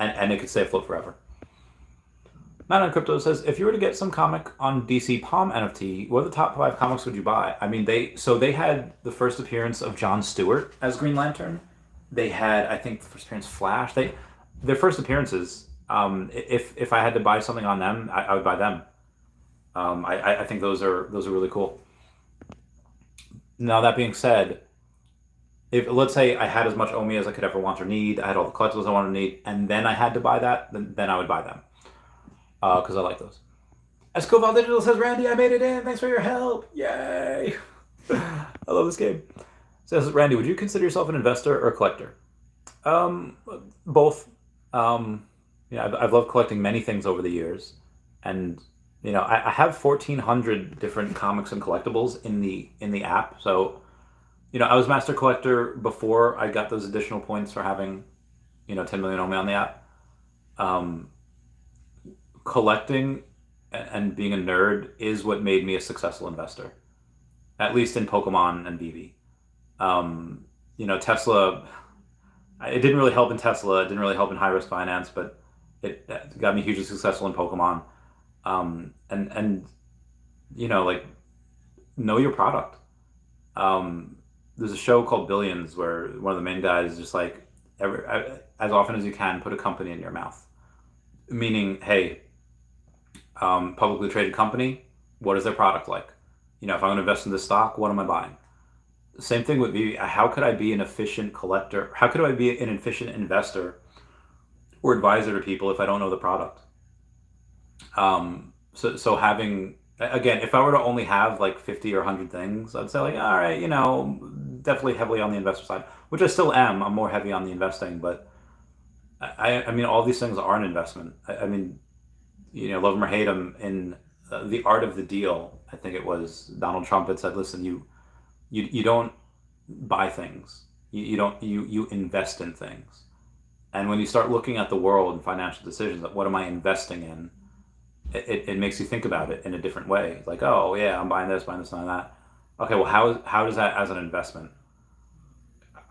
and it could stay afloat forever. Not on Crypto says, if you were to get some comic on DC Palm NFT, what are the top 5 comics would you buy? I mean, they had the first appearance of Jon Stewart as Green Lantern. They had, I think, the first appearance Flash. Their first appearances. If I had to buy something on them, I would buy them. I think those are really cool. Now that being said, if let's say I had as much OMI as I could ever want or need, I had all the collectibles I wanted to need, and then I had to buy that, then I would buy them. Because I like those. Escoval Digital says, Randy, I made it in. Thanks for your help. Yay. I love this game. Says, Randy, would you consider yourself an investor or a collector? Both. I've loved collecting many things over the years. And, I have 1,400 different comics and collectibles in the app. So, I was master collector before I got those additional points for having, 10 million OMI on the app. Collecting and being a nerd is what made me a successful investor, at least in Pokemon and Veve. Tesla, it didn't really help in Tesla. It didn't really help in high risk finance, but it got me hugely successful in Pokemon. Know your product. There's a show called Billions where one of the main guys is just like, as often as you can, put a company in your mouth. Meaning, hey, publicly traded company, what is their product like? If I'm going to invest in this stock, what am I buying? Same thing with me. How could I be an efficient collector? How could I be an efficient investor or advisor to people if I don't know the product? So having, again, if I were to only have like 50 or 100 things, I'd say like, all right, definitely heavily on the investor side, which I still am. I'm more heavy on the investing, but I mean, all these things are an investment. I mean, love them or hate them, in The Art of the Deal, I think it was Donald Trump had said, listen, you don't buy things, you invest in things. And when you start looking at the world and financial decisions, like what am I investing in, it makes you think about it in a different way. Like, oh yeah, I'm buying this, buying that. Okay, well, how does that as an investment?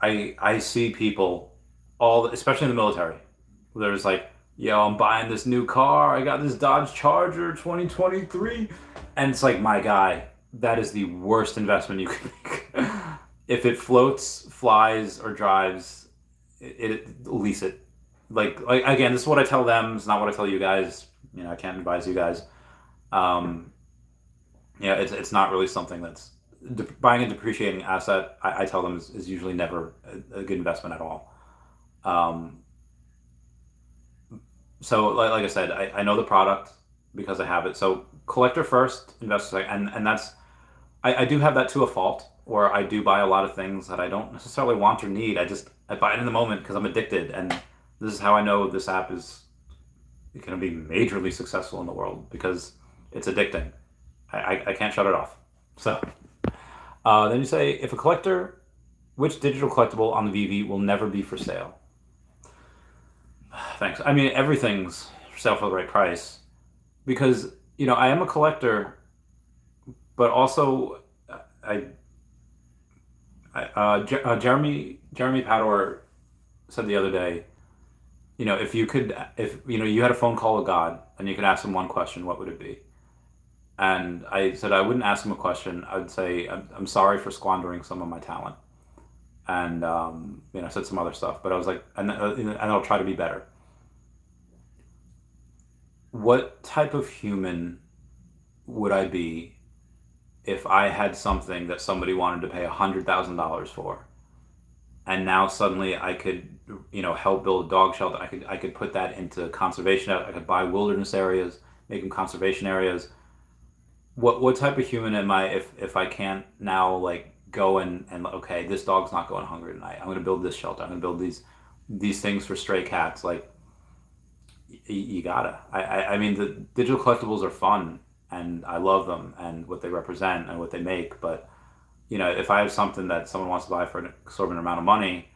I see people especially in the military, there's like, yo, I'm buying this new car. I got this Dodge Charger 2023. And it's like, my guy, that is the worst investment you can make. If it floats, flies, or drives, lease it. Like again, this is what I tell them. It's not what I tell you guys. I can't advise you guys. It's not really something that's buying a depreciating asset. I tell them is usually never a good investment at all. So like I said, I know the product because I have it. So collector first, investor second, and that's I do have that to a fault where I do buy a lot of things that I don't necessarily want or need. I buy it in the moment because I'm addicted, and this is how I know this app is going to be majorly successful in the world because it's addicting. I can't shut it off. So then you say, if a collector, which digital collectible on the VV will never be for sale? Thanks. I mean, everything's for sale for the right price because I am a collector, but also I, Jeremy Pador said the other day, if you had a phone call with God and you could ask him one question, what would it be? And I said I wouldn't ask him a question. I would say I'm sorry for squandering some of my talent, and I said some other stuff. But I was like, and I'll try to be better. What type of human would I be if I had something that somebody wanted to pay $100,000 for, and now suddenly I could, help build a dog shelter. I could put that into conservation. I could buy wilderness areas, make them conservation areas. What type of human am I if I can't now like go and okay, this dog's not going hungry tonight. I'm going to build this shelter. I'm going to build these things for stray cats. Like you gotta. I mean the digital collectibles are fun and I love them and what they represent and what they make. But if I have something that someone wants to buy for an exorbitant amount of money,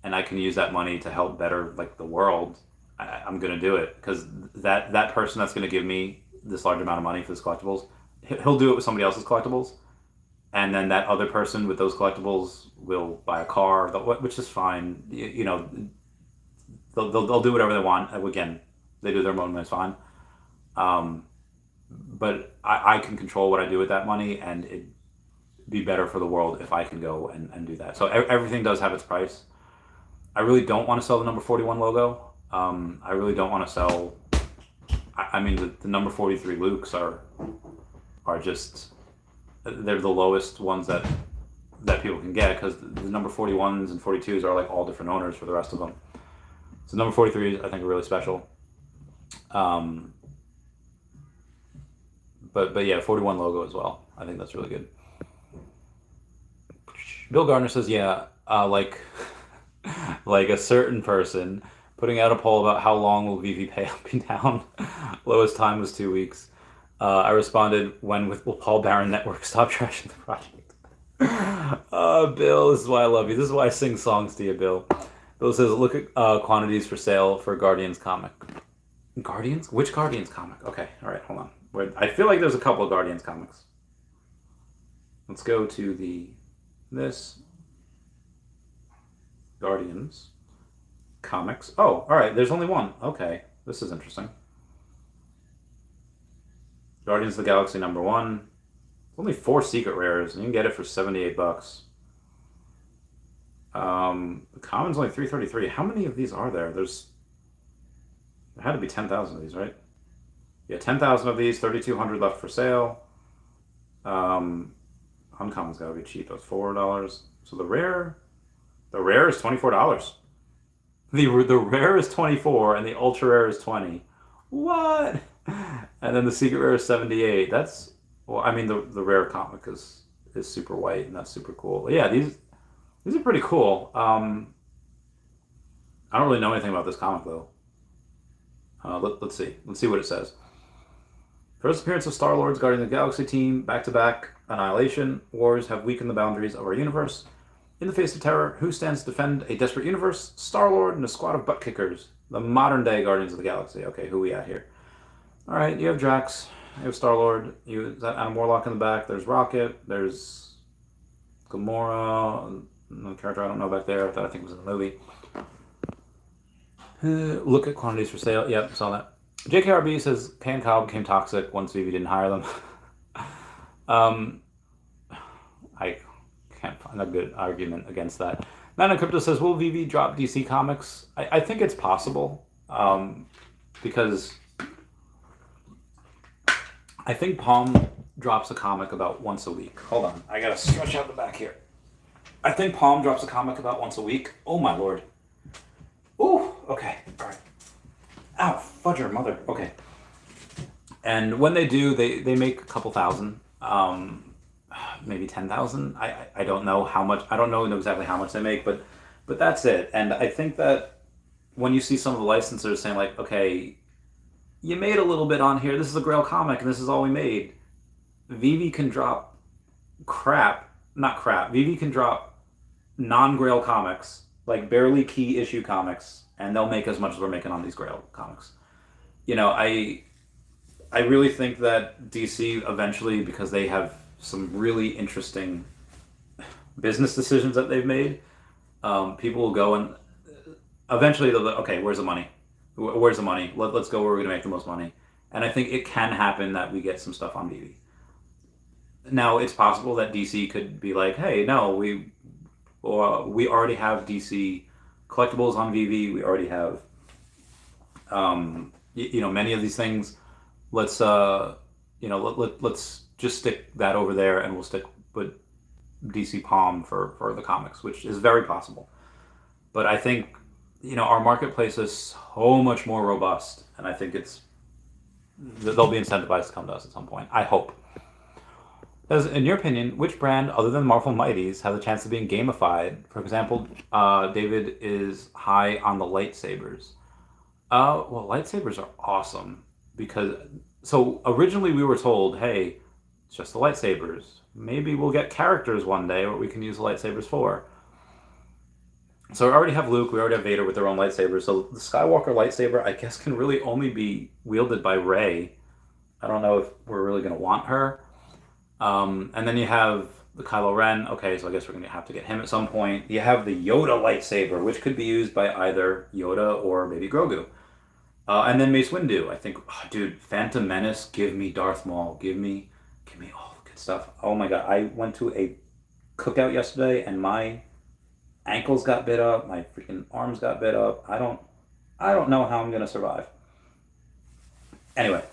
and I can use that money to help better like the world, I'm going to do it because that person that's going to give me this large amount of money for this collectibles, he'll do it with somebody else's collectibles, and then that other person with those collectibles will buy a car, which is fine. They'll do whatever they want. Again, they do their own way, it's fine. But I can control what I do with that money, and it'd be better for the world if I can go and do that. So everything does have its price. I really don't want to sell the number 41 logo. I really don't want to sell. I mean, the number 43 Lukes are just, they're the lowest ones that people can get because the number 41s and 42s are like all different owners for the rest of them. So number 43 I think are really special. But yeah, 41 logo as well. I think that's really good. Bill Gardner says, yeah, like like a certain person putting out a poll about how long will Veve pay up and down. Lowest time was 2 weeks. I responded, when will Paul Barron Network stop trashing the project? Bill, this is why I love you. This is why I sing songs to you, Bill. Bill says, look at quantities for sale for Guardians comic. Guardians? Which Guardians comic? Okay, all right, hold on. I feel like there's a couple of Guardians comics. Let's go to this Guardians comics. Oh, all right, there's only one. Okay, this is interesting. Guardians of the Galaxy #1. Only 4 secret rares, and you can get it for $78. The common's only 333. How many of these are there? There had to be 10,000 of these, right? Yeah, 10,000 of these, 3,200 left for sale. Uncommon's gotta be cheap. That's $4. So the rare is $24. The rare is 24 and the ultra rare is 20. What? And then the secret rare is 78. That's, well, I mean the rare comic is super white and that's super cool. Yeah, these are pretty cool. I don't really know anything about this comic though. Let's see. Let's see what it says. First appearance of Star-Lord's Guardians of the Galaxy team, back-to-back annihilation. Wars have weakened the boundaries of our universe. In the face of terror, who stands to defend a desperate universe? Star-Lord and a squad of butt-kickers. The modern-day Guardians of the Galaxy. Okay, who we at here? Alright, you have Drax. You have Star-Lord. You got Adam Warlock in the back. There's Rocket. There's Gamora. Another character I don't know back there that I think was in the movie. Look at quantities for sale. Yep, saw that. JKRB says Pan Kyle became toxic once Veve didn't hire them. I can't find a good argument against that. Nana Crypto says, will Veve drop DC Comics? I think it's possible. Because I think Palm drops a comic about once a week. Hold on, I gotta stretch out the back here. I think Palm drops a comic about once a week. Oh my lord. Ooh, okay, all right. Ow, fudger, mother. Okay. And when they do, they make a couple thousand, maybe 10,000. I don't know how much. I don't know exactly how much they make, but that's it. And I think that when you see some of the licensors saying like, okay, you made a little bit on here. This is a Grail comic, and this is all we made. Veve can drop not crap. Veve can drop non-Grail comics, like barely key issue comics, and they'll make as much as we're making on these Grail comics. You know, I really think that DC eventually, because they have some really interesting business decisions that they've made, people will go and eventually they'll go, okay, where's the money? Where's the money? Let's go where we're going to make the most money. And I think it can happen that we get some stuff on Veve. Now, it's possible that DC could be like, hey, no, we already have DC collectibles on Veve. We already have, many of these things. Let's, let's just stick that over there, and we'll stick with DC Palm for the comics, which is very possible. But I think, our marketplace is so much more robust, and I think they'll be incentivized to come to us at some point. I hope. As in your opinion, which brand other than Marvel Mighties has a chance of being gamified? For example, David is high on the lightsabers. Well, lightsabers are awesome because so originally we were told, hey, it's just the lightsabers. Maybe we'll get characters one day what we can use the lightsabers for. So we already have Luke, we already have Vader with their own lightsabers. So the Skywalker lightsaber, I guess, can really only be wielded by Rey. I don't know if we're really going to want her. And then you have the Kylo Ren. Okay, so I guess we're going to have to get him at some point. You have the Yoda lightsaber, which could be used by either Yoda or maybe Grogu. And then Mace Windu. I think, dude, Phantom Menace, give me Darth Maul. Give me all the good stuff. Oh my god, I went to a cookout yesterday and my ankles got bit up, my freaking arms got bit up. I don't know how I'm gonna survive. Anyway,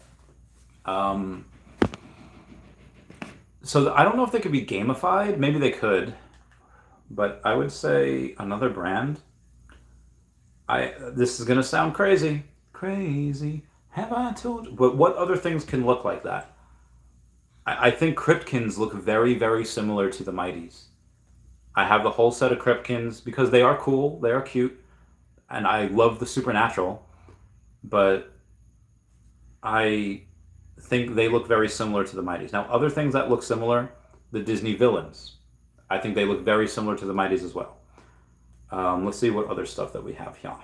so I don't know if they could be gamified. Maybe they could, but I would say another brand. This is gonna sound crazy. Have I told you? But what other things can look like that? I think Cryptkins look very, very similar to the Mighties. I have the whole set of Cryptkins because they are cool, they are cute, and I love the supernatural, but I think they look very similar to the Mighties. Now, other things that look similar, the Disney villains. I think they look very similar to the Mighties as well. Let's see what other stuff that we have here.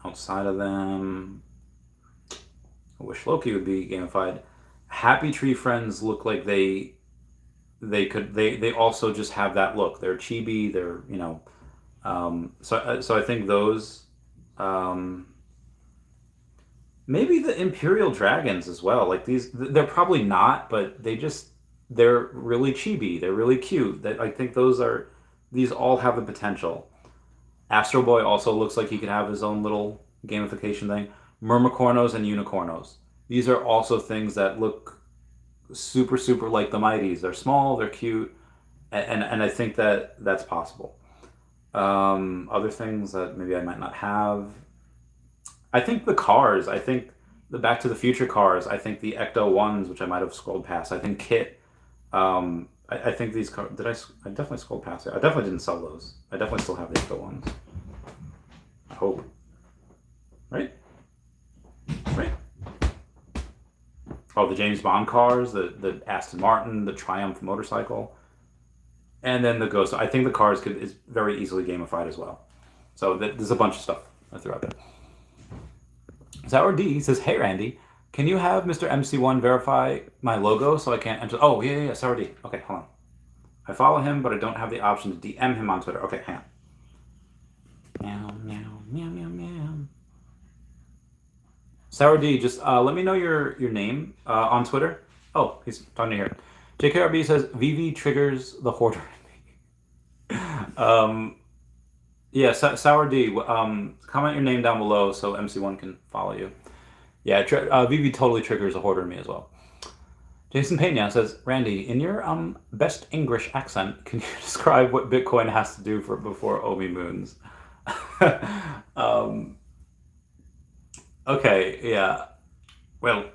Outside of them, I wish Loki would be gamified. Happy Tree Friends look like they also just have that look. They're chibi. They're so I think those maybe the Imperial Dragons as well. Like they're probably not, but they're really chibi. They're really cute. I think these all have the potential. Astro Boy also looks like he could have his own little gamification thing. Mermicornos and Unicornos. These are also things that look super, super like the Mighties. They're small, they're cute, and I think that's possible. Other things that maybe I might not have. I think the cars. I think the Back to the Future cars. I think the Ecto ones, which I might have scrolled past. I think Kit. I think these cars. I definitely scrolled past it. I definitely didn't sell those. I definitely still have the Ecto ones. I hope. Right. Oh, the James Bond cars, the Aston Martin, the Triumph motorcycle, and then the Ghost. I think the cars is very easily gamified as well. So there's a bunch of stuff I threw out there. Sour D says, "Hey Randy, can you have Mr. MC1 verify my logo so I can't enter?" Oh yeah, Sour D. Okay, hold on. I follow him, but I don't have the option to DM him on Twitter. Okay, hang on. Meow meow meow meow meow. Sour D, just let me know your name on Twitter. Oh, he's talking to here. JKRB says, Veve triggers the hoarder. Yeah, Sour D, comment your name down below so MC1 can follow you. Yeah, Veve totally triggers a hoarder in me as well. Jason Pena says, Randy, in your best English accent, can you describe what Bitcoin has to do before OMI moons? Okay, yeah. Well,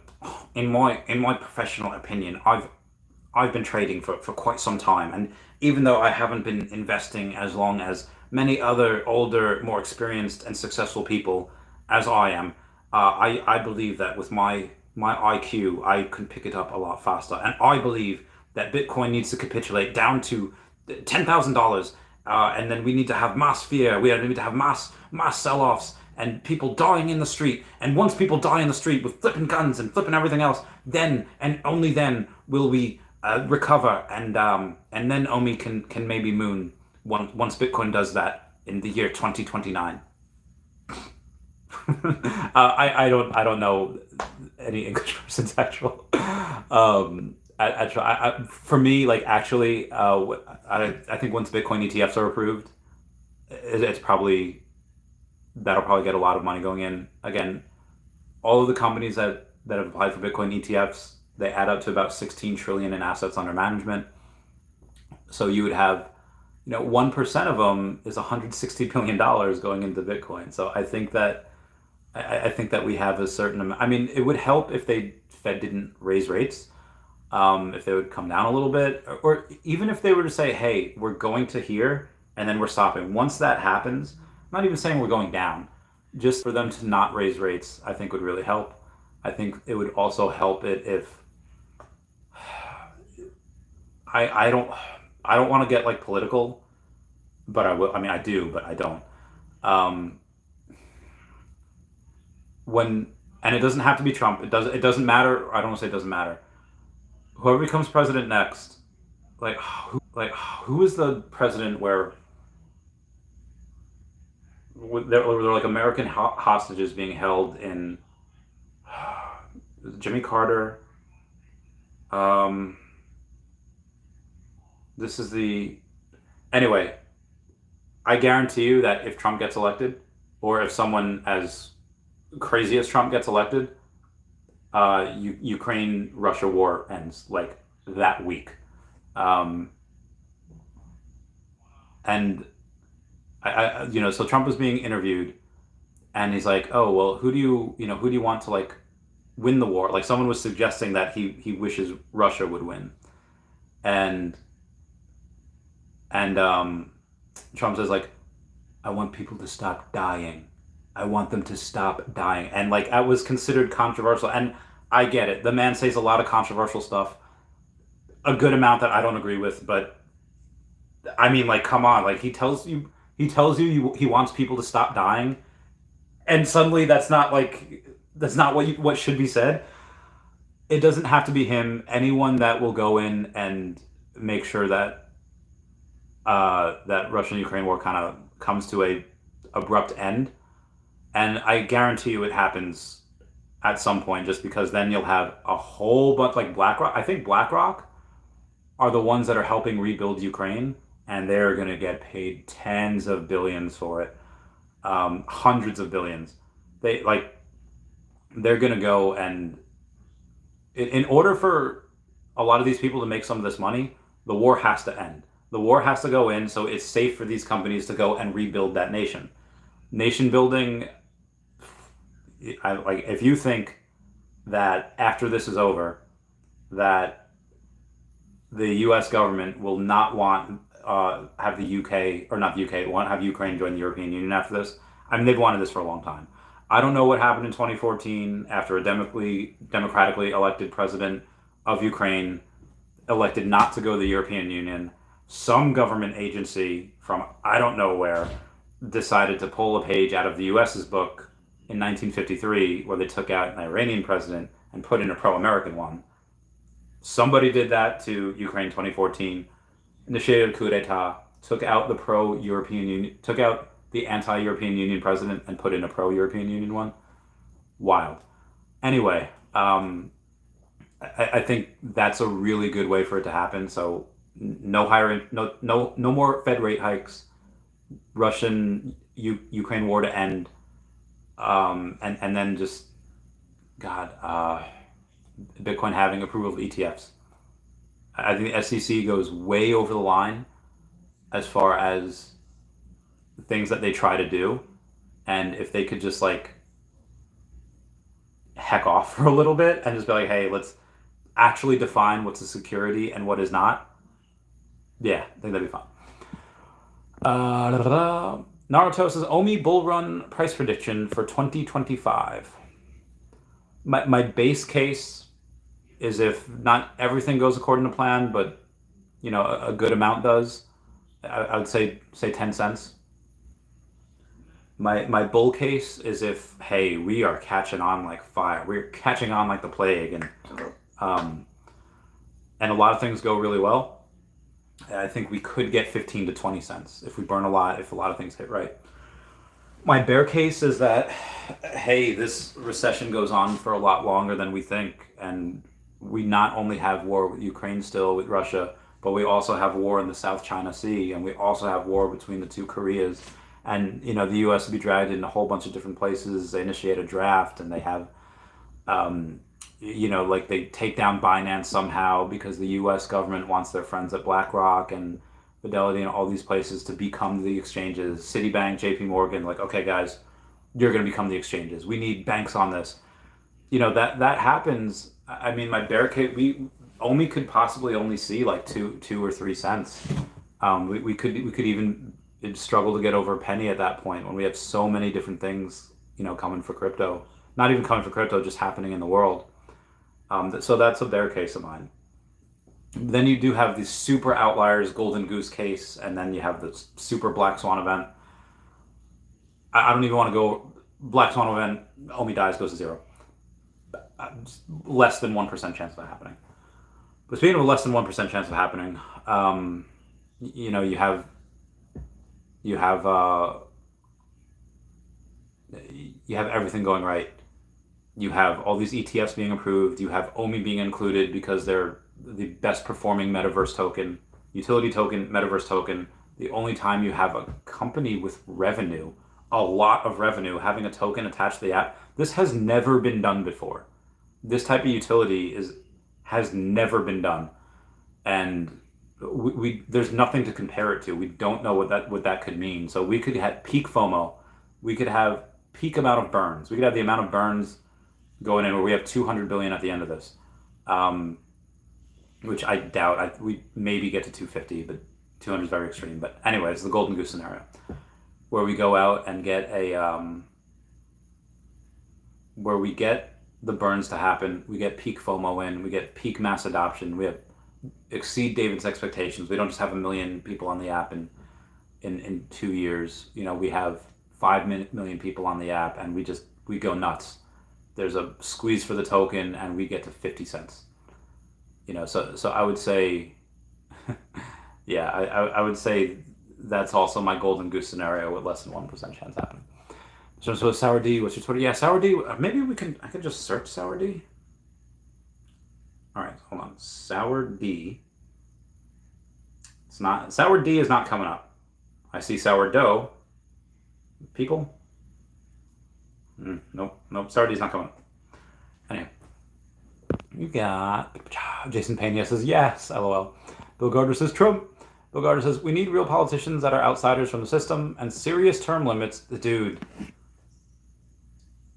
in my professional opinion, I've been trading for quite some time, and even though I haven't been investing as long as many other older, more experienced and successful people as I am, I believe that with my IQ, I can pick it up a lot faster, and I believe that Bitcoin needs to capitulate down to $10,000, and then we need to have mass fear. We need to have mass sell-offs and people dying in the street. And once people die in the street with flipping guns and flipping everything else, then and only then will we recover, and then OMI can maybe moon once Bitcoin does that in the year 2029. I don't know any English person's actual for me, like, actually, I think once Bitcoin ETFs are approved, it's probably that'll probably get a lot of money going in. Again, all of the companies that have applied for Bitcoin ETFs, they add up to about 16 trillion in assets under management. So you would have, 1% of them is $160 billion going into Bitcoin. So I think that we have a certain amount. I mean, it would help if the Fed didn't raise rates, if they would come down a little bit, or even if they were to say, "Hey, we're going to here, and then we're stopping." Once that happens, I'm not even saying we're going down, just for them to not raise rates, I think would really help. I think it would also help it if I don't want to get like political, but I will. I mean, I do, but I don't. Um, when and it doesn't have to be Trump. It doesn't matter. I don't want to say it doesn't matter. Whoever becomes president next, who is the president where there were like American hostages being held in Jimmy Carter. Um, this is the Anyway. I guarantee you that if Trump gets elected, or if someone as crazy as Trump gets elected, Ukraine Russia war ends like that week. Um, and so Trump was being interviewed, and he's like, "Oh well, who do you want to like win the war?" Like, someone was suggesting that he wishes Russia would win, and Trump says, like, "I want people to stop dying. I want them to stop dying." And like, that was considered controversial, and I get it. The man says a lot of controversial stuff, a good amount that I don't agree with, but I mean, like, come on, like, he tells you he wants people to stop dying, and suddenly that's not what should be said. It doesn't have to be him. Anyone that will go in and make sure that Russian Ukraine war kind of comes to a abrupt end, and I guarantee you it happens at some point, just because then you'll have a whole bunch like BlackRock. I think BlackRock are the ones that are helping rebuild Ukraine, and they're going to get paid tens of billions for it, hundreds of billions. They're going to go, and in order for a lot of these people to make some of this money, the war has to end. The war has to go in, so it's safe for these companies to go and rebuild that nation. Nation building, if you think that after this is over, that the U.S. government will not want have the UK, or not the UK, want have Ukraine join the European Union after this. I mean, they've wanted this for a long time. I don't know what happened in 2014 after a democratically elected president of Ukraine elected not to go to the European Union. Some government agency from I don't know where decided to pull a page out of the US's book in 1953, where they took out an Iranian president and put in a pro-American one. Somebody did that to Ukraine 2014, initiated a coup d'etat, took out the pro-European Union, took out the anti-European Union president and put in a pro-European Union one. Wild. Anyway, I think that's a really good way for it to happen. So no more Fed rate hikes. Russian Ukraine war to end, and then just God, Bitcoin having approval of ETFs. I think the SEC goes way over the line as far as things that they try to do, and if they could just like heck off for a little bit and just be like, hey, let's actually define what's a security and what is not. Yeah, I think that'd be fun. Naruto says OMI bull run price prediction for 2025. My base case is if not everything goes according to plan, but a good amount does. I would say 10 cents. My bull case is if, hey, we are catching on like fire. We're catching on like the plague, and a lot of things go really well. I think we could get 15 to 20 cents if we burn a lot, if a lot of things hit right. My bear case is that, hey, this recession goes on for a lot longer than we think, and we not only have war with Ukraine still, with Russia, but we also have war in the South China Sea, and we also have war between the two Koreas. And, the U.S. will be dragged in a whole bunch of different places. They initiate a draft, and they have, like they take down Binance somehow because the U.S. government wants their friends at BlackRock and Fidelity and all these places to become the exchanges. Citibank, JP Morgan, like, okay, guys, you're going to become the exchanges. We need banks on this. That happens. I mean, my bear case, we only could possibly only see like 2 or 3 cents. We could even struggle to get over a penny at that point when we have so many different things, coming for crypto. Not even coming for crypto, just happening in the world. So that's a bear case of mine. Then you do have these super outliers, golden goose case, and then you have the super black swan event. I don't even want to go black swan event. OMI dies, goes to 0. Less than 1% chance of that happening. But speaking of a less than 1% chance of happening, you have everything going right. You have all these ETFs being approved. You have OMI being included because they're the best performing metaverse token, utility token, metaverse token. The only time you have a company with revenue, a lot of revenue, having a token attached to the app, this has never been done before. This type of utility has never been done, and we there's nothing to compare it to. We don't know what that could mean. So we could have peak FOMO, we could have peak amount of burns. We could have the amount of burns going in where we have 200 billion at the end of this, which I doubt. We maybe get to 250, but 200 is very extreme. But anyway, it's the golden goose scenario where we go out and get where we get the burns to happen. We get peak FOMO in. We get peak mass adoption. We have exceed David's expectations. We don't just have 1 million people on the app in 2 years. We have 5 million people on the app, and we go nuts. There's a squeeze for the token, and we get to 50 cents. So I would say, yeah, I would say that's also my golden goose scenario with less than 1% chance happening. So Sour D, what's your Twitter? Yeah, Sour D. Maybe I could just search Sour D. All right, hold on. Sour D. Sour D is not coming up. I see sourdough. People. Nope. Sour D is not coming up. Anyway, you got Jason Pena says yes. LOL. Bill Gardner says Trump. Bill Gardner says we need real politicians that are outsiders from the system and serious term limits. Dude.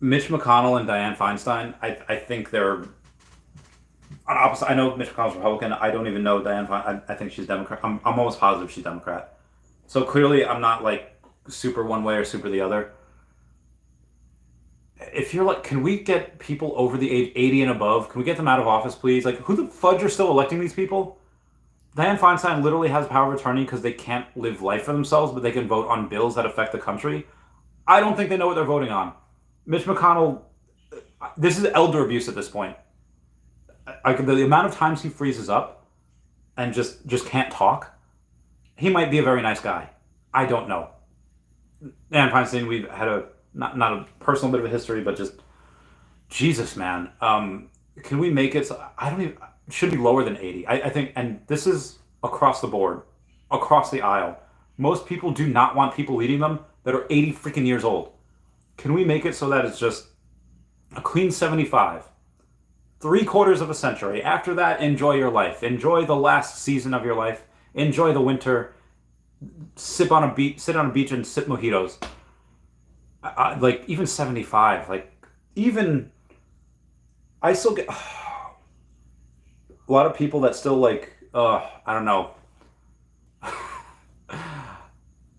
Mitch McConnell and Dianne Feinstein, I think they're on opposite. I know Mitch McConnell's Republican. I don't even know Dianne Feinstein. I think she's Democrat. I'm almost positive she's Democrat. So clearly I'm not like super one way or super the other. If you're like, can we get people over the age 80 and above? Can we get them out of office, please? Like, who the fudge are still electing these people? Dianne Feinstein literally has power of attorney because they can't live life for themselves, but they can vote on bills that affect the country. I don't think they know what they're voting on. Mitch McConnell, this is elder abuse at this point. The amount of times he freezes up and just can't talk, he might be a very nice guy. I don't know. And Feinstein, we've had not a personal bit of a history, but just Jesus, man. Can we make it? It should be lower than 80. I think, and this is across the board, across the aisle. Most people do not want people leading them that are 80 freaking years old. Can we make it so that it's just a clean 75? 3/4 of a century. After that, enjoy your life. Enjoy the last season of your life. Enjoy the winter. Sit on a beach and sip mojitos. Like even 75. Like even I still get a lot of people that still like, I don't know.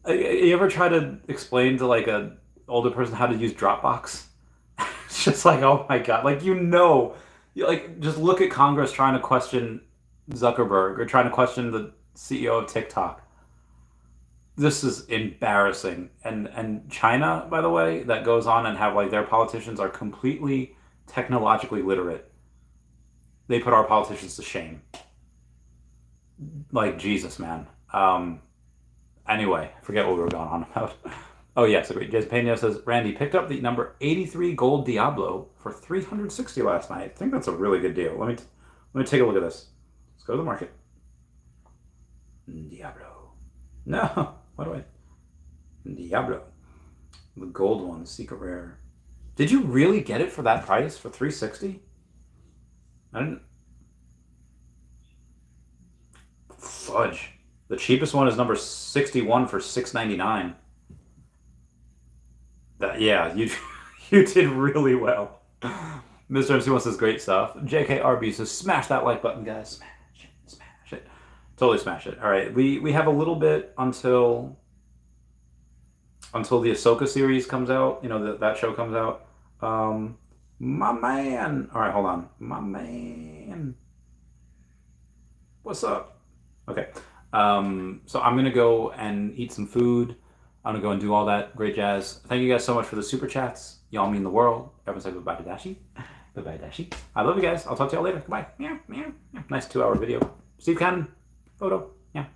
You ever try to explain to like a older person how to use Dropbox? It's just like, oh my God, like, like, just look at Congress trying to question Zuckerberg or trying to question the CEO of TikTok. This is embarrassing. And China, by the way, that goes on and have like their politicians are completely technologically literate. They put our politicians to shame. Like, Jesus, man. Anyway, forget what we were going on about. Oh yes, agreed. Jason Pena says, Randy picked up the number 83 gold Diablo for 360 last night. I think that's a really good deal. Let me take a look at this. Let's go to the market. Diablo. No. What do I? Diablo. The gold one, secret rare. Did you really get it for that price? For 360? I didn't. Fudge. The cheapest one is number 61 for 699. Yeah, you you did really well. Mr. MC1 says great stuff. JKRB says smash that like button, guys. Smash it. Totally smash it. All right, we have a little bit until the Ahsoka series comes out. You know, that show comes out. My man. All right, hold on. My man. What's up? Okay. So I'm gonna go and eat some food. I'm gonna go and do all that great jazz. Thank you guys so much for the super chats. Y'all mean the world. Everyone say goodbye to Dashi. Goodbye, Dashi. I love you guys. I'll talk to y'all later. Goodbye. Meow, meow, meow. Nice 2-hour video. Steve Cannon. Photo. Yeah.